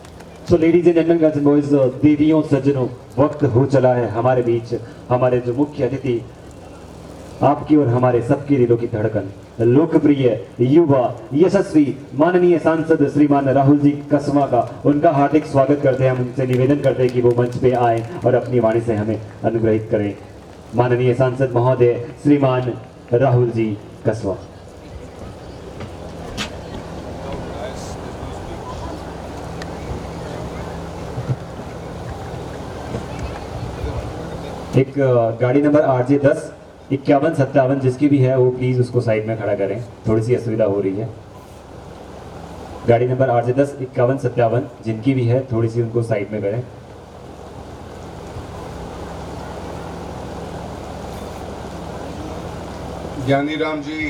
So ladies and gentleman, girls and boys, देवियों सज्जनों, वक्त हो चला है हमारे बीच हमारे जो मुख्य अतिथि, आपकी और हमारे सबके दिलों की धड़कन, लोकप्रिय, युवा, यशस्वी, माननीय सांसद श्रीमान राहुल जी कसवा का उनका हार्दिक स्वागत करते हैं। हम उनसे निवेदन करते हैं कि वो मंच पे आए और अपनी वाणी से हमें अनुग्रहित करें। माननीय सांसद महोदय श्रीमान राहुल जी कसवा। एक गाड़ी नंबर RJ 10 51 57 जिसकी भी है वो प्लीज उसको साइड में खड़ा करें, थोड़ी सी असुविधा हो रही है। गाड़ी नंबर RJ 10 51 57 जिनकी भी है थोड़ी सी उनको साइड में करें। ज्ञानीराम जी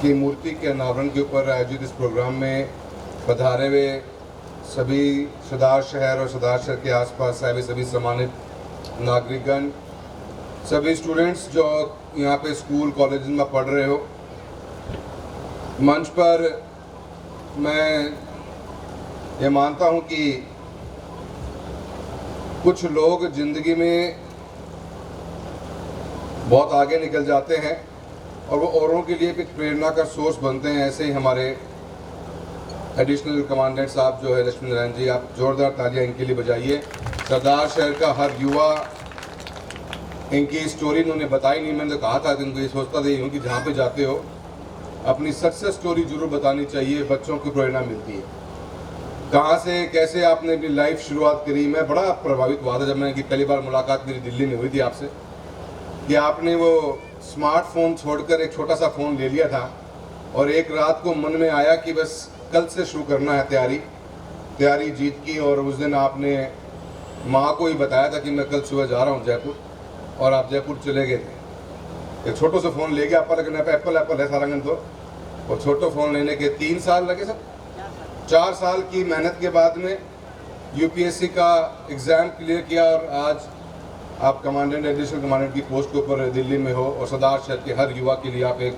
की मूर्ति के अनावरण के ऊपर आयोजित इस प्रोग्राम में पधारे हुए सभी सदार शहर और सदार शहर के आसपास आए हुए सभी सम्मानित नागरिकगण, सभी स्टूडेंट्स जो यहाँ पे स्कूल कॉलेज में पढ़ रहे हो, मंच पर मैं ये मानता हूँ कि कुछ लोग ज़िंदगी में बहुत आगे निकल जाते हैं और वो औरों के लिए भी प्रेरणा का सोर्स बनते हैं। ऐसे ही हमारे एडिशनल कमांडेंट साहब जो है लक्ष्मी नारायण जी, आप जोरदार तालियां इनके लिए बजाइए। सरदार शहर का हर युवा, इनकी स्टोरी इन्होंने बताई नहीं, मैंने तो कहा था कि इनको ये सोचता था कि जहाँ पे जाते हो अपनी सक्सेस स्टोरी जरूर बतानी चाहिए, बच्चों को प्रेरणा मिलती है। कहाँ से कैसे आपने अपनी लाइफ शुरुआत करी, मैं बड़ा प्रभावित हुआ था जब मैंने पहली बार मुलाकात मेरी दिल्ली में हुई थी आपसे, कि आपने वो स्मार्टफोन छोड़कर एक छोटा सा फ़ोन ले लिया था और एक रात को मन में आया कि बस कल से शुरू करना है तैयारी जीत की। और उस दिन आपने माँ को ही बताया था कि मैं कल सुबह जा रहा हूँ जयपुर, और आप जयपुर चले गए थे। एक छोटा सा फ़ोन ले गया आपका, लेकिन एप्पल है सारंगन तो, और छोटा फ़ोन लेने के 3 साल लगे सर, 4 साल की मेहनत के बाद में UPSC का एग्ज़ाम क्लियर किया और आज आप कमांडेंट एडिशनल कमांडेंट की पोस्ट के ऊपर दिल्ली में हो, और सदार शहर के हर युवा के लिए आप एक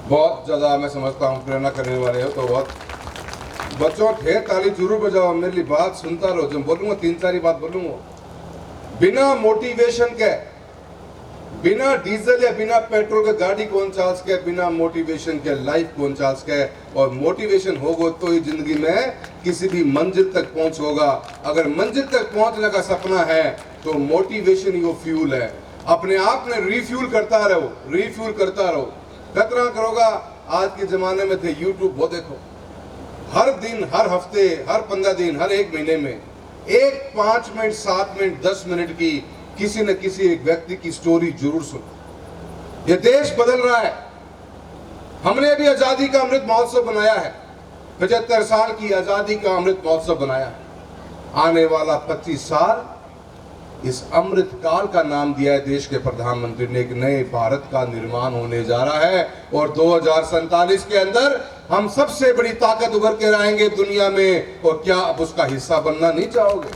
बहुत ज़्यादा मैं समझता हूँ प्रेरणा करने वाले हो। तो बहुत बच्चों ढेर ताली जरूर बजाओ, मेरी बात सुनता रहो, जब बोलूँगा 3-4 ही बात बोलूँगा। बिना मोटिवेशन के, बिना डीजल या बिना पेट्रोल के गाड़ी कौन चाल सके, बिना मोटिवेशन के लाइफ कौन चाल सके। और मोटिवेशन होगा तो ही जिंदगी में किसी भी मंजिल तक पहुंच होगा। अगर मंजिल तक पहुंचने का सपना है तो मोटिवेशन ही वो फ्यूल है। अपने आप में रिफ्यूल करता रहो, कतरा करोगा। आज के जमाने में थे यूट्यूब, वो देखो हर दिन, हर हफ्ते, हर 15 दिन, हर 1 महीने में एक 5 मिनट, 7 मिनट, 10 मिनट की किसी न किसी एक व्यक्ति की स्टोरी जरूर सुनो। ये देश बदल रहा है। हमने भी आजादी का अमृत महोत्सव बनाया है, 75 साल की आजादी का अमृत महोत्सव बनाया है। आने वाला 25 साल इस अमृत काल का नाम दिया है देश के प्रधानमंत्री ने। एक नए भारत का निर्माण होने जा रहा है और 2047 के अंदर हम सबसे बड़ी ताकत उभर के रहेंगे दुनिया में। और क्या आप उसका हिस्सा बनना नहीं चाहोगे?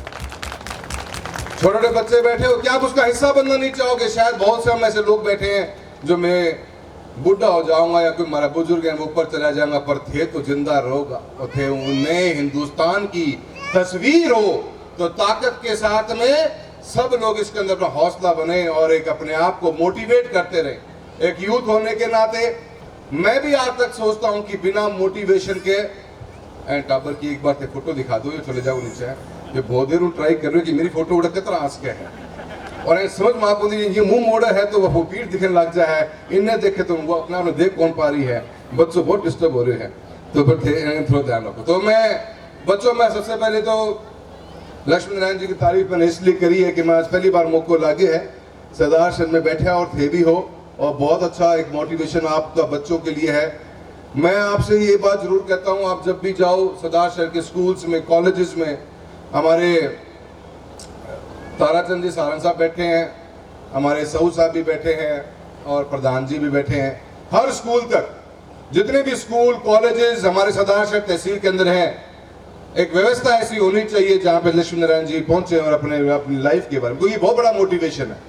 छोटे छोटे बच्चे बैठे हो, क्या आप उसका हिस्सा बनना नहीं चाहोगे? शायद बहुत से हम ऐसे लोग बैठे हैं जो मैं बूढ़ा हो जाऊंगा या कोई हमारा बुजुर्ग है वो ऊपर चला जाऊंगा, पर थे तो जिंदा रहोगा और थे उनमें हिंदुस्तान की तस्वीर हो। तो ताकत के साथ में सब लोग इसके अंदर अपना हौसला बने और एक अपने आप को मोटिवेट करते रहे। एक यूथ होने के नाते मैं भी आज तक सोचता हूं कि बिना मोटिवेशन के टाबर की एक बार ते फोटो दिखा दो, ये चले जाओ नीचे। ये बहुत देर ट्राई कर रहे हो कि मेरी फोटो उड़ा कितना आस के है और समझ में आपको ये मुंह मोड़ा है तो वो पीठ दिखने लग जाए, इन्हें देखे तो वो अपना आपने देख कौन पा रही है। बच्चों बहुत डिस्टर्ब हो रहे हैं तो फिर थोड़ा ध्यान रखो। तो मैं बच्चों में सबसे पहले तो लक्ष्मी नारायण जी की तारीफ मैंने इसलिए करी है कि मैं आज पहली बार मौका लागे है सरदार शहर में बैठे और थे भी हो, और बहुत अच्छा एक मोटिवेशन आपका बच्चों के लिए है। मैं आपसे ये बात जरूर कहता हूँ, आप जब भी जाओ सरदार शहर के स्कूल्स में, कॉलेजेस में, हमारे ताराचंद जी सारंग साहब बैठे हैं, हमारे सऊ साहब भी बैठे हैं और प्रधान जी भी बैठे हैं। हर स्कूल तक जितने भी स्कूल कॉलेजेस हमारे सरदार शहर तहसील के अंदर हैं, एक व्यवस्था ऐसी होनी चाहिए जहां पे लक्ष्मी नारायण जी पहुंचे और अपनी लाइफ के बारे में, क्योंकि बहुत बड़ा मोटिवेशन है।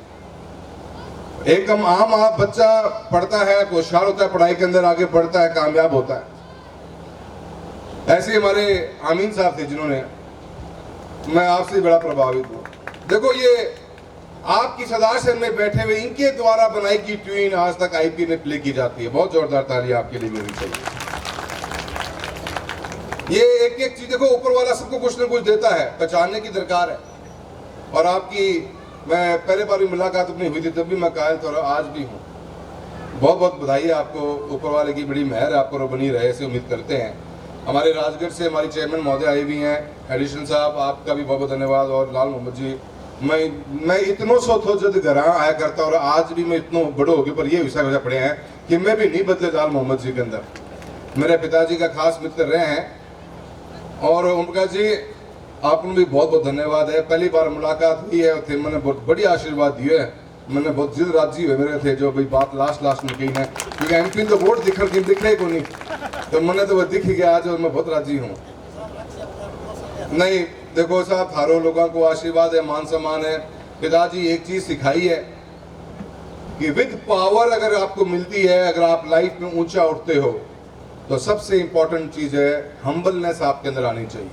एक आम बच्चा पढ़ता है, होशियार होता है, पढ़ाई के अंदर आगे बढ़ता है, कामयाब होता है। ऐसे हमारे आमीन साहब थे जिन्होंने, मैं आपसे बड़ा प्रभावित हूँ। देखो ये आपकी सदाशत में बैठे हुए इनके द्वारा बनाई की ट्यून आज तक आईपी में प्ले की जाती है। बहुत जोरदार ताली आपके लिए मिलनी चाहिए। ये एक एक चीज देखो, ऊपर वाला सबको कुछ ना कुछ देता है, पहचानने की दरकार है। और आपकी मैं पहले बार मुलाकात अपनी हुई थी तब भी मैं कायल था और आज भी हूँ। बहुत बहुत बधाई है आपको, ऊपर वाले की बड़ी मेहर आपको और बनी रहे ऐसे उम्मीद करते हैं। हमारे राजगढ़ से हमारी चेयरमैन महोदय आई हुई हैं, एडिशनल साहब आपका भी बहुत बहुत धन्यवाद। और लाल मोहम्मद जी, मैं इतनों सो थो जब घर आया करता और आज भी मैं इतनों बड़ो हो गए पर ये विषय वजह पड़े हैं कि मैं भी नहीं बदले लाल मोहम्मद जी के अंदर। मेरे पिताजी का खास मित्र रहे हैं और उनका जी आपने भी बहुत बहुत धन्यवाद है। पहली बार मुलाकात हुई है थे, मैंने बहुत बड़ी आशीर्वाद दिए है। मैंने बहुत जिद राजी हुए मेरे थे जो भाई बात लास्ट में कही है, क्योंकि एमपी तो वोट दिख रहे को नहीं, तो मैंने तो वो दिख गया आज और मैं बहुत राजी हूँ। नहीं देखो साहब, थारो लोगों को आशीर्वाद है, मान सम्मान है। पिताजी एक चीज सिखाई है कि विद पावर अगर आपको मिलती है, अगर आप लाइफ में ऊंचा उठते हो, तो सबसे इंपॉर्टेंट चीज है हम्बलनेस आपके अंदर आनी चाहिए।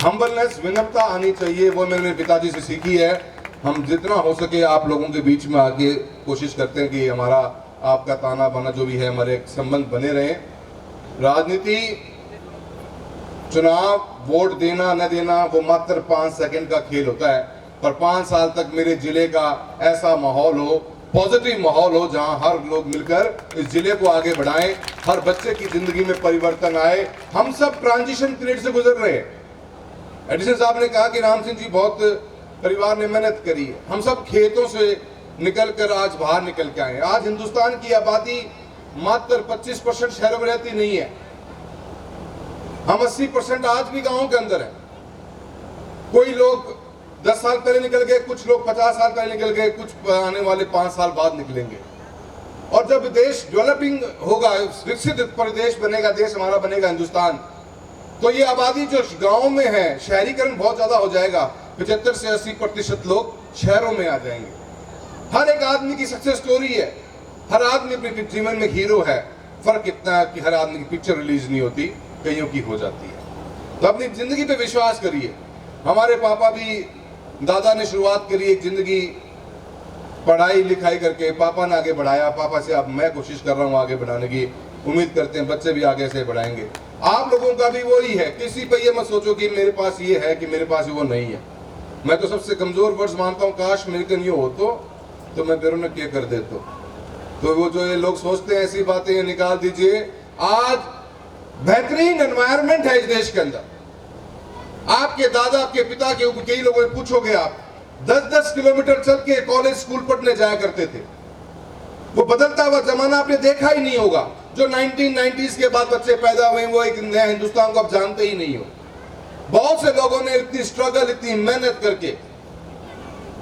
हम्बलनेस, विनम्रता आनी चाहिए। वो मैंने मेरे पिताजी से सीखी है। हम जितना हो सके आप लोगों के बीच में आके कोशिश करते हैं कि हमारा आपका ताना बाना जो भी है हमारे संबंध बने रहें। राजनीति, चुनाव, वोट देना न देना वो मात्र 5 सेकंड का खेल होता है, पर 5 साल तक मेरे जिले का ऐसा माहौल हो, पॉजिटिव माहौल हो, जहां हर लोग मिलकर इस जिले को आगे बढ़ाएं, हर बच्चे की जिंदगी में परिवर्तन आए। हम सब ट्रांजिशन पीरियड से गुजर रहे हैं। एडिशन साहब ने कहा कि राम सिंह जी बहुत परिवार ने मेहनत करी है। हम सब खेतों से निकल कर आज बाहर निकल के आए। आज हिंदुस्तान की आबादी मात्र 25% शहरों में रहती नहीं है, हम 80% आज भी गांवों के अंदर है। कोई लोग 10 साल पहले निकल गए, कुछ लोग 50 साल पहले निकल गए, कुछ आने वाले 5 साल बाद निकलेंगे। और जब देश डेवलपिंग होगा, विकसित प्रदेश बनेगा, देश हमारा बनेगा हिंदुस्तान, तो ये आबादी जो गांव में है, शहरीकरण बहुत ज्यादा हो जाएगा। 75 से 80% लोग शहरों में आ जाएंगे। हर एक आदमी की सक्सेस स्टोरी है, हर आदमी अपने जीवन में हीरो है। फर्क इतना है कि हर आदमी की पिक्चर रिलीज नहीं होती, कईयों की हो जाती है। तो अपनी जिंदगी पे विश्वास करिए। हमारे पापा भी, दादा ने शुरुआत करी एक जिंदगी पढ़ाई लिखाई करके, पापा ने आगे बढ़ाया। पापा से अब मैं कोशिश कर रहा हूँ आगे बढ़ाने की, उम्मीद करते हैं बच्चे भी आगे से बढ़ाएंगे। आप लोगों का भी वही है। किसी पे ये मत सोचो कि मेरे पास ये है कि मेरे पास वो नहीं है। मैं तो सबसे कमजोर वर्ड्स मानता हूँ, काश मेरे को ये हो तो मैं बेरों ने क्या कर देता। तो वो जो ये लोग सोचते हैं ऐसी बातें निकाल दीजिए। आज बेहतरीन एनवायरनमेंट है इस देश के अंदर। आपके दादा, आपके पिता के कई लोगों से पूछोगे आप, 10-10 किलोमीटर चल के कॉलेज स्कूल पढ़ने जाया करते थे। वो बदलता हुआ जमाना आपने देखा ही नहीं होगा। जो 1990s के बाद बच्चे पैदा हुए, वो एक नया हिंदुस्तान को आप जानते ही नहीं हो। बहुत से लोगों ने इतनी स्ट्रगल, इतनी मेहनत करके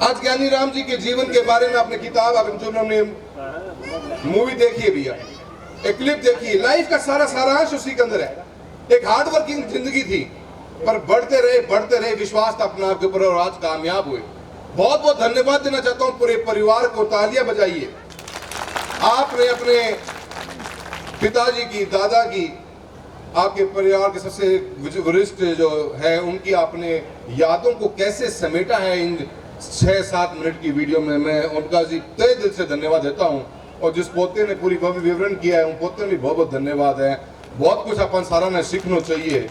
आज ज्ञानी राम जी के जीवन के बारे में अपनी किताब, आपने मूवी देखी है भैया, एक क्लिप देखी, लाइफ का सारा सारांश उसी के अंदर है। एक हार्ड वर्किंग जिंदगी थी, पर बढ़ते रहे, विश्वास था अपने आप के ऊपर और आज कामयाब हुए। बहुत बहुत धन्यवाद देना चाहता हूँ पूरे परिवार को। तालियां बजाइए। आपने अपने पिताजी की, दादा की, आपके परिवार के सबसे वरिष्ठ जो है उनकी आपने यादों को कैसे समेटा है इन 6-7 मिनट की वीडियो में। मैं उनका जी तहे दिल से धन्यवाद देता हूँ। और जिस पोते ने पूरी विवरण किया है उन पोते में भी बहुत बहुत धन्यवाद है। बहुत कुछ अपन सारा ने सीखना चाहिए।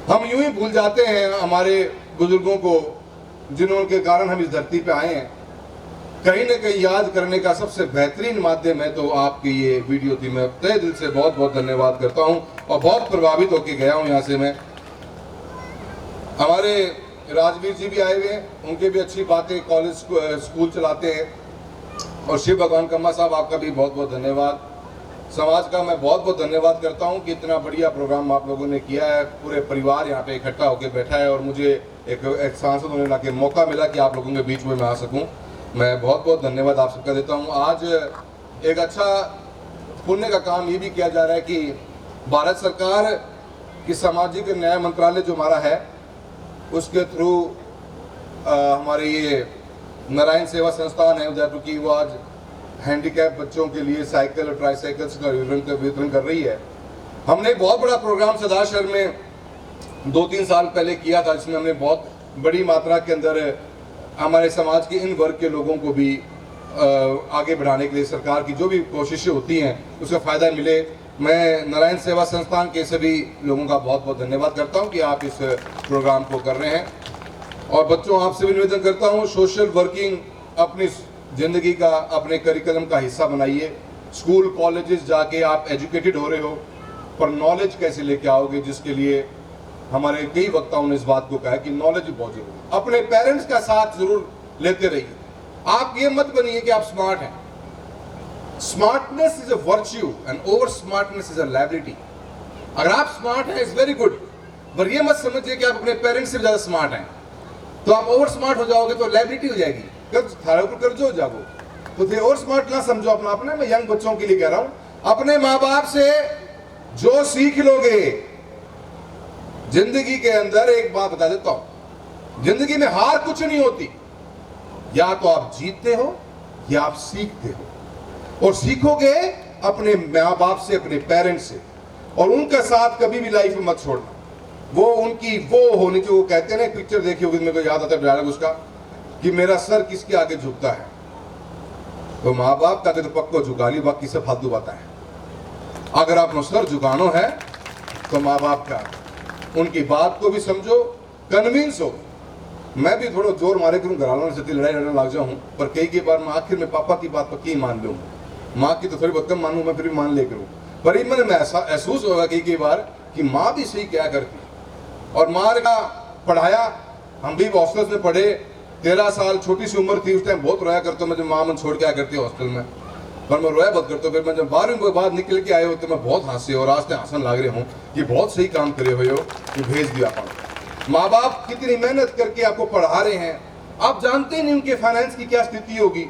हम यूं ही भूल जाते हैं हमारे बुजुर्गों को जिनके कारण हम इस धरती पे आए हैं। कहीं ना कहीं याद करने का सबसे बेहतरीन माध्यम है तो आपकी ये वीडियो थी। मैं तहे दिल से बहुत बहुत धन्यवाद करता हूं और बहुत प्रभावित होकर गया हूं यहाँ से। मैं, हमारे राजवीर जी भी आए हुए हैं, उनके भी अच्छी बातें, कॉलेज स्कूल चलाते हैं। और शिव भगवान कम्मा साहब, आपका भी बहुत बहुत धन्यवाद। समाज का मैं बहुत बहुत धन्यवाद करता हूं कि इतना बढ़िया प्रोग्राम आप लोगों ने किया है। पूरे परिवार यहाँ पे इकट्ठा होकर बैठा है और मुझे एक सांसद होने का मौका मिला कि आप लोगों के बीच में मैं आ सकूं। मैं बहुत बहुत धन्यवाद आप सबका देता हूं। आज एक अच्छा पुण्य का काम ये भी किया जा रहा है कि भारत सरकार की सामाजिक न्याय मंत्रालय जो हमारा है उसके थ्रू हमारे ये नारायण सेवा संस्थान है उदयपुर की, वो आज हैंडीकैप बच्चों के लिए साइकिल और ट्राईसाइकिल्स का वितरण कर रही है। हमने बहुत बड़ा प्रोग्राम सरदार शहर में 2-3 साल पहले किया था, जिसमें हमने बहुत बड़ी मात्रा के अंदर हमारे समाज के इन वर्ग के लोगों को भी आगे बढ़ाने के लिए सरकार की जो भी कोशिशें होती हैं उसका फ़ायदा मिले। मैं नारायण सेवा संस्थान के सभी लोगों का बहुत बहुत धन्यवाद करता हूं कि आप इस प्रोग्राम को कर रहे हैं। और बच्चों, आपसे भी निवेदन करता हूं, सोशल वर्किंग अपनी ज़िंदगी का, अपने करिकुलम का हिस्सा बनाइए। स्कूल कॉलेजेस जाके आप एजुकेटेड हो रहे हो, पर नॉलेज कैसे लेके आओगे, जिसके लिए हमारे कई वक्ताओं ने इस बात को कहा कि नॉलेज बहुत जरूरी है। अपने पेरेंट्स का साथ जरूर लेते रहिए। आप ये मत बनिए कि आप स्मार्ट हैं। Smartness is a virtue and over smartness is a liability. अगर आप स्मार्ट हैं इट्स वेरी गुड, पर ये मत समझिए कि आप अपने पेरेंट्स से ज्यादा स्मार्ट हैं, तो आप ओवर स्मार्ट हो जाओगे तो लायबिलिटी हो जाएगी, थारे ऊपर कर्ज हो जाओगे। तो थे ओवर स्मार्ट ना समझो अपना अपने। मैं यंग बच्चों के लिए कह रहा हूं, अपने माँ बाप से जो सीख लोगे जिंदगी के अंदर, एक बात बता देता हूं, जिंदगी में हार कुछ नहीं होती, या तो आप जीतते हो या आप सीखते हो। और सीखोगे अपने माँ बाप से, अपने पेरेंट्स से, और उनका साथ कभी भी लाइफ में मत छोड़ना। वो उनकी वो होनी जो, वो कहते हैं ना, पिक्चर देखी होगी, मेरे को याद आता है डायलॉग उसका कि मेरा सर किसके आगे झुकता है, तो माँ बाप का तो पक्को झुका ली, बाकी सब फालतू बातें हैं। अगर आपको सर झुकानो है तो माँ बाप का, उनकी बात को भी समझो, कन्विंस हो। मैं भी थोड़ा जोर मारे करूँ, घर वालों से लड़ाई लड़ने लग जाऊँ, पर कई बार मैं आखिर में पापा की बात पक्की मान लूँ। माँ की तो थोड़ी बहुत कम मानूँ, मैं फिर भी मान ले करूँ, पर ये मन में ऐसा महसूस होगा कई बार कि माँ भी सही क्या करती। और माँ का पढ़ाया, हम भी हॉस्टल में पढ़े, 13 साल छोटी सी उम्र थी, उस टाइम बहुत रोया करता हूँ। मुझे माँ मन छोड़ के आया करती हॉस्टल में, पर मैं रोया बहुत करता हूँ। फिर मैं जब 12वीं के बाद निकल के आए हो तो मैं बहुत हंसे, और आज से हंसन लग रहे हूँ कि बहुत सही काम करे हुए हो कि भेज दिया अपन। माँ बाप कितनी मेहनत करके आपको पढ़ा रहे हैं, आप जानते नहीं उनके फाइनेंस की क्या स्थिति होगी,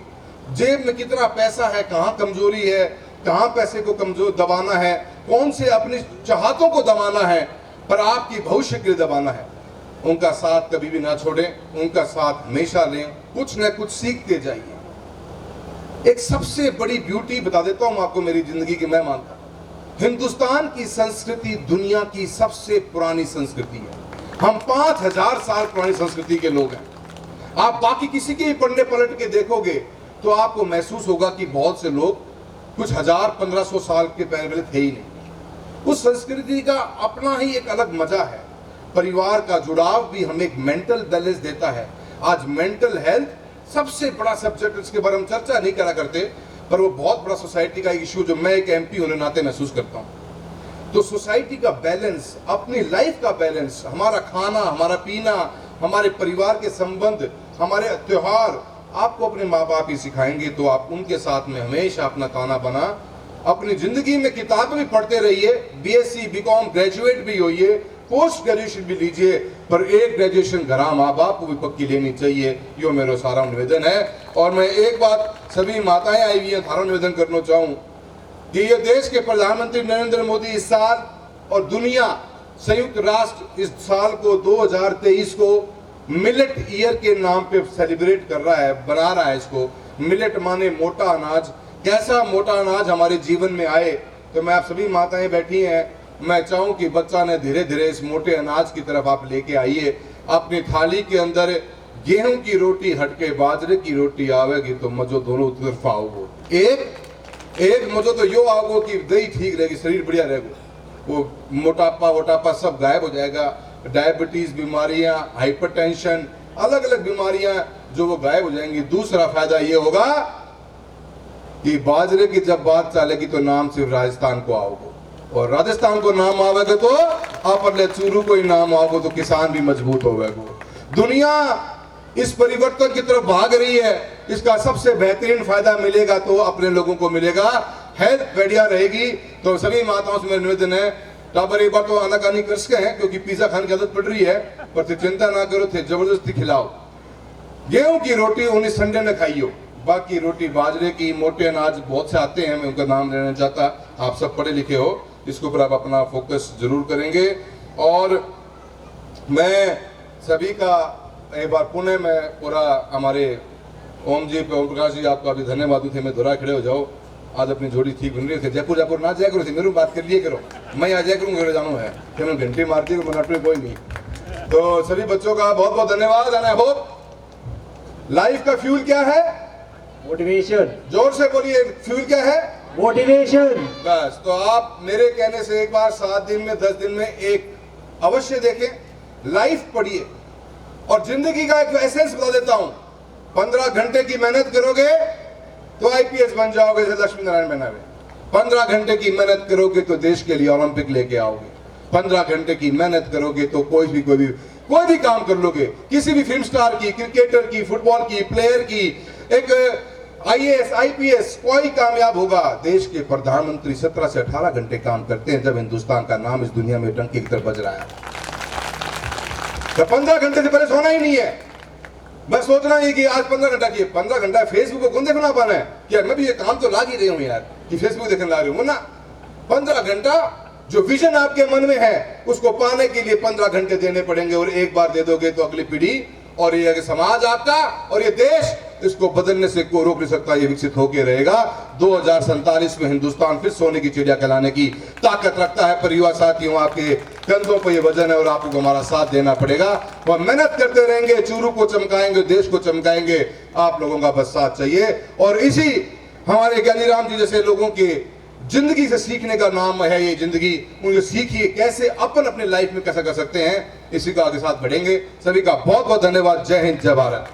जेब में कितना पैसा है, कहाँ कमजोरी है, कहाँ पैसे को कमजोर दबाना है, कौन से अपनी चाहतों को दबाना है, पर आपकी भविष्य के लिए दबाना है। उनका साथ कभी भी ना छोड़ें, उनका साथ हमेशा लें, कुछ न कुछ सीखते जाइए। एक सबसे बड़ी ब्यूटी बता देता हूं आपको मेरी जिंदगी की, मैं मानता हूं हिंदुस्तान की संस्कृति दुनिया की सबसे पुरानी संस्कृति है। हम 5000 साल पुरानी संस्कृति के लोग हैं। आप बाकी किसी के भी पढ़ने पलट के देखोगे तो आपको महसूस होगा कि बहुत से लोग कुछ 1000-1500 साल के पहले थे ही नहीं। उस संस्कृति का अपना ही एक अलग मजा है। परिवार का जुड़ाव भी हमें एक मेंटल बैलेंस देता है। आज मेंटल हेल्थ सबसे बड़ा सब्जेक्ट, इसके बारे में चर्चा नहीं करा करते, पर वो बहुत बड़ा सोसाइटी का इशू जो मैं एक एमपी होने नाते महसूस करता हूँ। तो सोसाइटी का बैलेंस, अपनी लाइफ का बैलेंस, हमारा खाना, हमारा पीना, हमारे परिवार के संबंध, हमारे त्योहार आपको अपने माँ बाप ही सिखाएंगे। तो आप उनके साथ में हमेशा अपना ताना बना, अपनी जिंदगी में किताबें भी पढ़ते रहिए, बीएससी बीकॉम ग्रेजुएट भी होइए, पोस्ट ग्रेजुएशन भी लीजिए, पर एक ग्रेजुएशन घरा माँ बाप को भी पक्की लेनी चाहिए। यो मेरा सारा निवेदन है। और मैं एक बात सभी माताएं आई हुई हैं, थारा निवेदन करना चाहूँ कि ये देश के प्रधानमंत्री नरेंद्र मोदी इस साल और दुनिया संयुक्त राष्ट्र इस साल को 2023 को मिलेट ईयर के नाम पे सेलिब्रेट कर रहा है, बना रहा है इसको। मिलेट माने मोटा अनाज। कैसा मोटा अनाज हमारे जीवन में आए, तो मैं आप सभी माताएं बैठी हैं, मैं चाहूं कि बच्चा ने धीरे धीरे इस मोटे अनाज की तरफ आप लेके आइए। अपनी थाली के अंदर गेहूं की रोटी हटके बाजरे की रोटी आवेगी तो मजो दोनों तरफ आओगो। एक मजो तो यो आओगो कि दही ठीक रहेगी, शरीर बढ़िया रहेगा, वो मोटापा सब गायब हो जाएगा। डायबिटीज बीमारियां, हाइपरटेंशन, अलग अलग बीमारियां जो वो गायब हो जाएंगी। दूसरा फायदा ये होगा कि बाजरे की जब बात चलेगी तो नाम सिर्फ राजस्थान को आओगे, और राजस्थान को नाम आवेगा तो आप चूरू को ही नाम आओगे, तो किसान भी मजबूत होगा। दुनिया इस परिवर्तन की तरफ भाग रही है, इसका सबसे बेहतरीन फायदा मिलेगा तो अपने लोगों को मिलेगा। हेल्थ बढ़िया रहेगी। तो सभी माताओं से मेरा निवेदन है, टाबर एक बार तो आनाकानी कर सके हैं क्योंकि पिज्जा खाने की आदत पड़ रही है, पर थे चिंता ना करो, थे जबरदस्ती खिलाओ। गेहूं की रोटी उन्हीं संडे में खाइयो, बाकी रोटी बाजरे की, मोटे अनाज बहुत से आते हैं, मैं उनका नाम लेना चाहता, आप सब पढ़े लिखे हो, इसके ऊपर आप अपना फोकस जरूर करेंगे। और मैं सभी का एक बार पुणे में पूरा हमारे ओम जी, ओम प्रकाश जी, आपका भी धन्यवाद थे, मैं दोहरा खड़े हो जाओ आज अपनी जोड़ी ठीक बन रही है। जयपुर जयपुर ना जाया करो, मेरे बात कर लिए करो, मैं आ जाया करूँगा, जानो है कि मैं घंटी मारती हूँ, मिनट में कोई नहीं। तो सभी बच्चों का बहुत बहुत धन्यवाद। एंड आई होप लाइफ का फ्यूल क्या है? मोटिवेशन। जोर से बोलिए, फ्यूल क्या है? मोटिवेशन। बस, तो आप मेरे कहने से एक बार 7 दिन में 10 दिन में एक अवश्य देखें, लाइफ पढ़िए और जिंदगी का एक एसेंस बता देता हूं। 15 घंटे की मेहनत करोगे तो आईपीएस बन जाओगे, जैसे लक्ष्मी नारायण बनावे। 15 घंटे की मेहनत करोगे तो देश के लिए ओलंपिक लेके आओगे। 15 घंटे की मेहनत करोगे तो कोई भी काम कर लोगे। किसी भी फिल्म स्टार की, क्रिकेटर की, फुटबॉल की, प्लेयर की, एक आईएएस आईपीएस कोई कामयाब होगा। देश के प्रधानमंत्री 17 से 18 घंटे काम करते हैं जब हिंदुस्तान का नाम इस दुनिया में डंके की तरफ बज रहा है। तो 15 घंटे से पहले सोना ही नहीं है। बस सोचना ही कि आज 15 घंटा की 15 घंटा फेसबुक को कौन देखना पाना है कि यार मैं भी ये काम तो ला ही रही हूँ यार कि फेसबुक देखने ला रही हूँ ना। 15 घंटा जो विजन आपके मन में है उसको पाने के लिए 15 घंटे देने पड़ेंगे, और एक बार दे दोगे तो अगली पीढ़ी और ये समाज आपका और ये देश, इसको बदलने से कोई रोक नहीं सकता, ये विकसित होकर रहेगा। 2047 में हिंदुस्तान फिर सोने की चिड़िया कहलाने की ताकत रखता है। पर युवा साथियों, आपके कंधों पर ये वजन है और आपको हमारा साथ देना पड़ेगा। वह मेहनत करते रहेंगे, चूरू को चमकाएंगे, देश को चमकाएंगे। आप लोगों का बस साथ चाहिए। और इसी हमारे ज्ञानीराम जी जैसे लोगों के जिंदगी से सीखने का नाम है ये जिंदगी। उनसे सीखिए कैसे अपन अपने लाइफ में कैसा कर सकते हैं, इसी का आगे साथ बढ़ेंगे। सभी का बहुत बहुत धन्यवाद। जय हिंद, जय Bharat.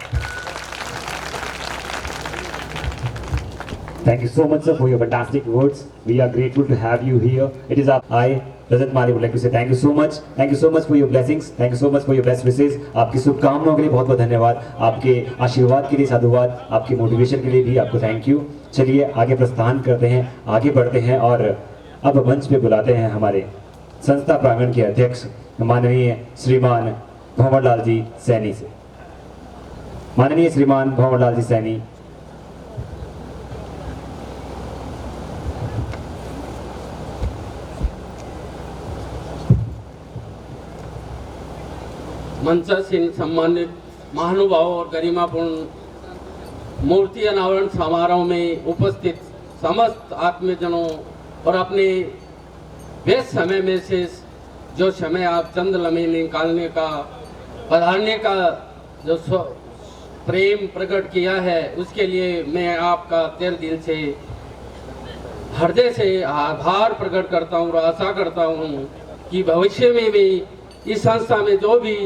Thank you so much, sir, for your fantastic words. We are grateful to have you here. It is I, Rajat Mali, would like to say thank you so much. Thank you so much for your blessings. Thank you so much for your best wishes. आपकी शुभकामनाओं के लिए बहुत बहुत धन्यवाद। आपके आशीर्वाद के लिए साधुवाद। आपके मोटिवेशन के लिए भी आपको थैंक यू। चलिए आगे प्रस्थान करते हैं, आगे बढ़ते हैं और अब मंच पे बुलाते हैं हमारे संस्था प्रांगण के अध्यक्ष माननीय श्रीमान भंवरलाल जी सैनी से। माननीय श्रीमान भंवरलाल जी सैनी। मंचासीन सम्मानित महानुभाव और गरिमापूर्ण मूर्ति अनावरण समारोह में उपस्थित समस्त आत्मीयजनों और अपने व्यस्त समय में से जो समय आप चंद लम्हे निकालने का, पधारने का जो प्रेम प्रकट किया है, उसके लिए मैं आपका तहे दिल से, हृदय से आभार प्रकट करता हूँ और आशा करता हूँ कि भविष्य में भी इस संस्था में जो भी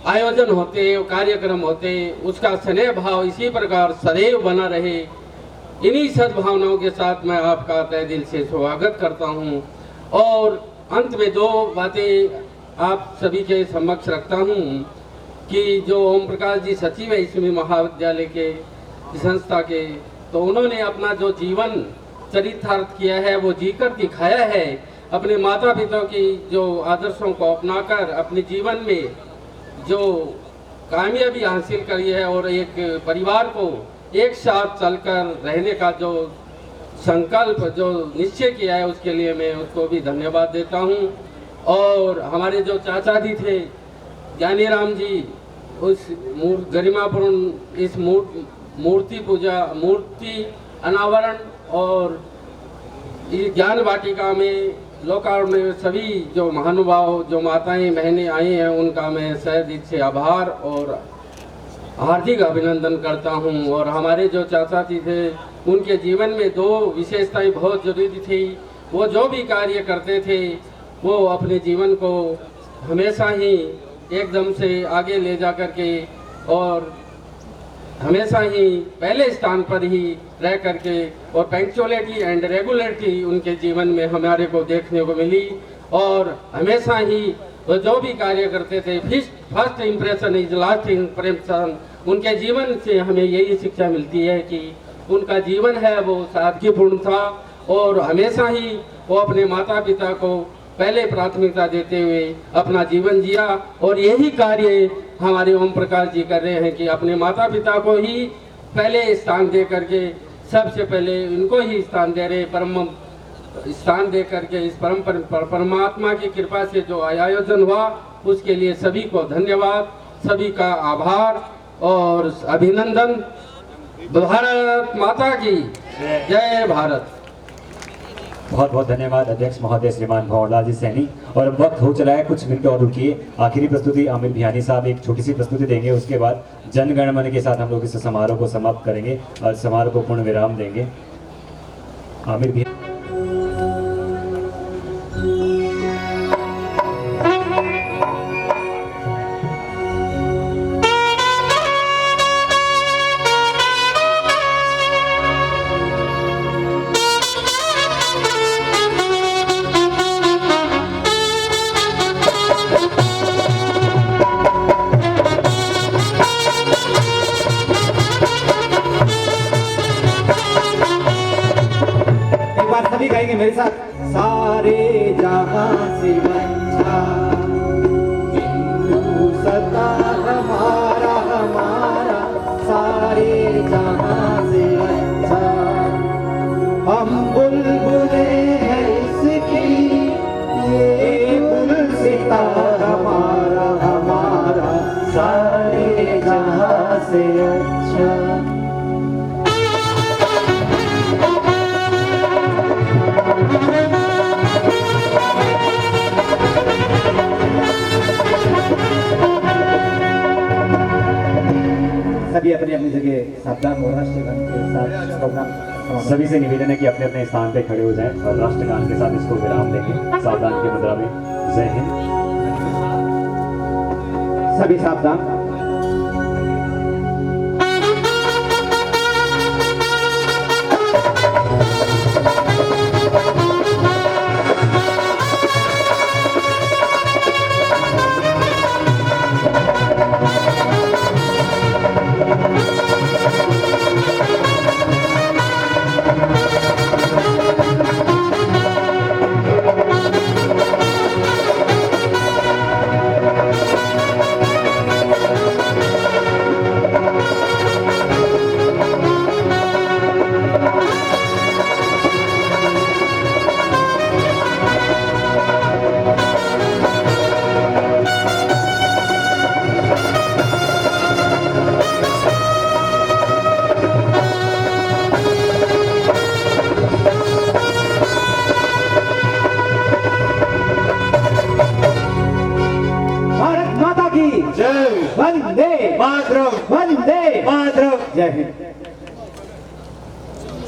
आयोजन होते कार्यक्रम होते उसका स्नेह भाव इसी प्रकार सदैव बना रहे। इन्हीं सद्भावनाओं के साथ मैं आपका तहे दिल से स्वागत करता हूं। और अंत में 2 बातें आप सभी के समक्ष रखता हूं कि जो ओम प्रकाश जी सचिव है इसमें महाविद्यालय के संस्था के, तो उन्होंने अपना जो जीवन चरितार्थ किया है वो जीकर दिखाया है। अपने माता पिता की जो आदर्शों को अपनाकर अपने जीवन में जो कामयाबी हासिल करी है और एक परिवार को एक साथ चलकर रहने का जो संकल्प जो निश्चय किया है, उसके लिए मैं उसको भी धन्यवाद देता हूं। और हमारे जो चाचा जी थे ज्ञानीराम जी, उस गरिमापूर्ण इस मूर्ति पूजा, मूर्ति अनावरण और ज्ञान वाटिका में लोकार्पण में सभी जो महानुभाव, जो माताएं बहनें आई हैं, उनका मैं सहे दिल से आभार और हार्दिक अभिनंदन करता हूं। और हमारे जो चाचा जी थे उनके जीवन में 2 विशेषताएं बहुत जरूरी थी। वो जो भी कार्य करते थे वो अपने जीवन को हमेशा ही एकदम से आगे ले जा कर के और हमेशा ही पहले स्थान पर ही रह करके, और पंक्चुअलिटी एंड रेगुलरिटी उनके जीवन में हमारे को देखने को मिली। और हमेशा ही वो जो भी कार्य करते थे, first impression is last impression, उनके जीवन से हमें यही शिक्षा मिलती है कि उनका जीवन है वो सादगीपूर्ण था और हमेशा ही वो अपने माता पिता को पहले प्राथमिकता देते हुए अपना जीवन जिया। और यही कार्य हमारे ओम प्रकाश जी कर रहे हैं कि अपने माता पिता को ही पहले स्थान दे करके, सबसे पहले उनको ही स्थान दे रहे, परम स्थान दे करके इस परमात्मा की कृपा से जो आयोजन हुआ उसके लिए सभी को धन्यवाद, सभी का आभार और अभिनंदन। भारत माता की जय भारत। बहुत बहुत धन्यवाद अध्यक्ष महोदय श्रीमान भंवरलाल जी सैनी। और अब वक्त हो चला है, कुछ मिनट और रुकिए। आखिरी प्रस्तुति आमिर भियानी साहब एक छोटी सी प्रस्तुति देंगे, उसके बाद जन गण मन के साथ हम लोग इस समारोह को समाप्त करेंगे और समारोह को पूर्ण विराम देंगे। आमिर भियानी। सभी गाएंगे मेरे साथ। सारे जहां से अच्छा हिंदू सदा हमारा हमारा, सारे जहां से अच्छा हम बुलबुले हैं इसकी, ये गुलसिता हमारा हमारा, सारे जहां से अच्छा। सभी अपनी अपनी जगह सावधान हो, राष्ट्रगान के साथ प्रोग्राम सभी से निवेदन है कि अपने अपने स्थान पे खड़े हो जाएं और राष्ट्रगान के साथ इसको विराम देंगे। सावधान की मुद्रा में। जय हिंद। सभी सावधान। वंदे मातरम, वंदे मातरम। जय हिंद।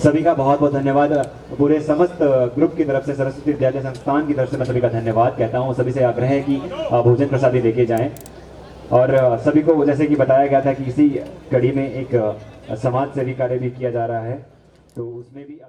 सभी का बहुत बहुत धन्यवाद। पूरे समस्त ग्रुप की तरफ से, सरस्वती विद्यालय संस्थान की तरफ से मैं सभी का धन्यवाद कहता हूँ। सभी से आग्रह है कि भोजन प्रसादी लेके जाएं। और सभी को जैसे कि बताया गया था कि इसी कड़ी में एक समाज सेवी कार्य भी किया जा रहा है, तो उसमें भी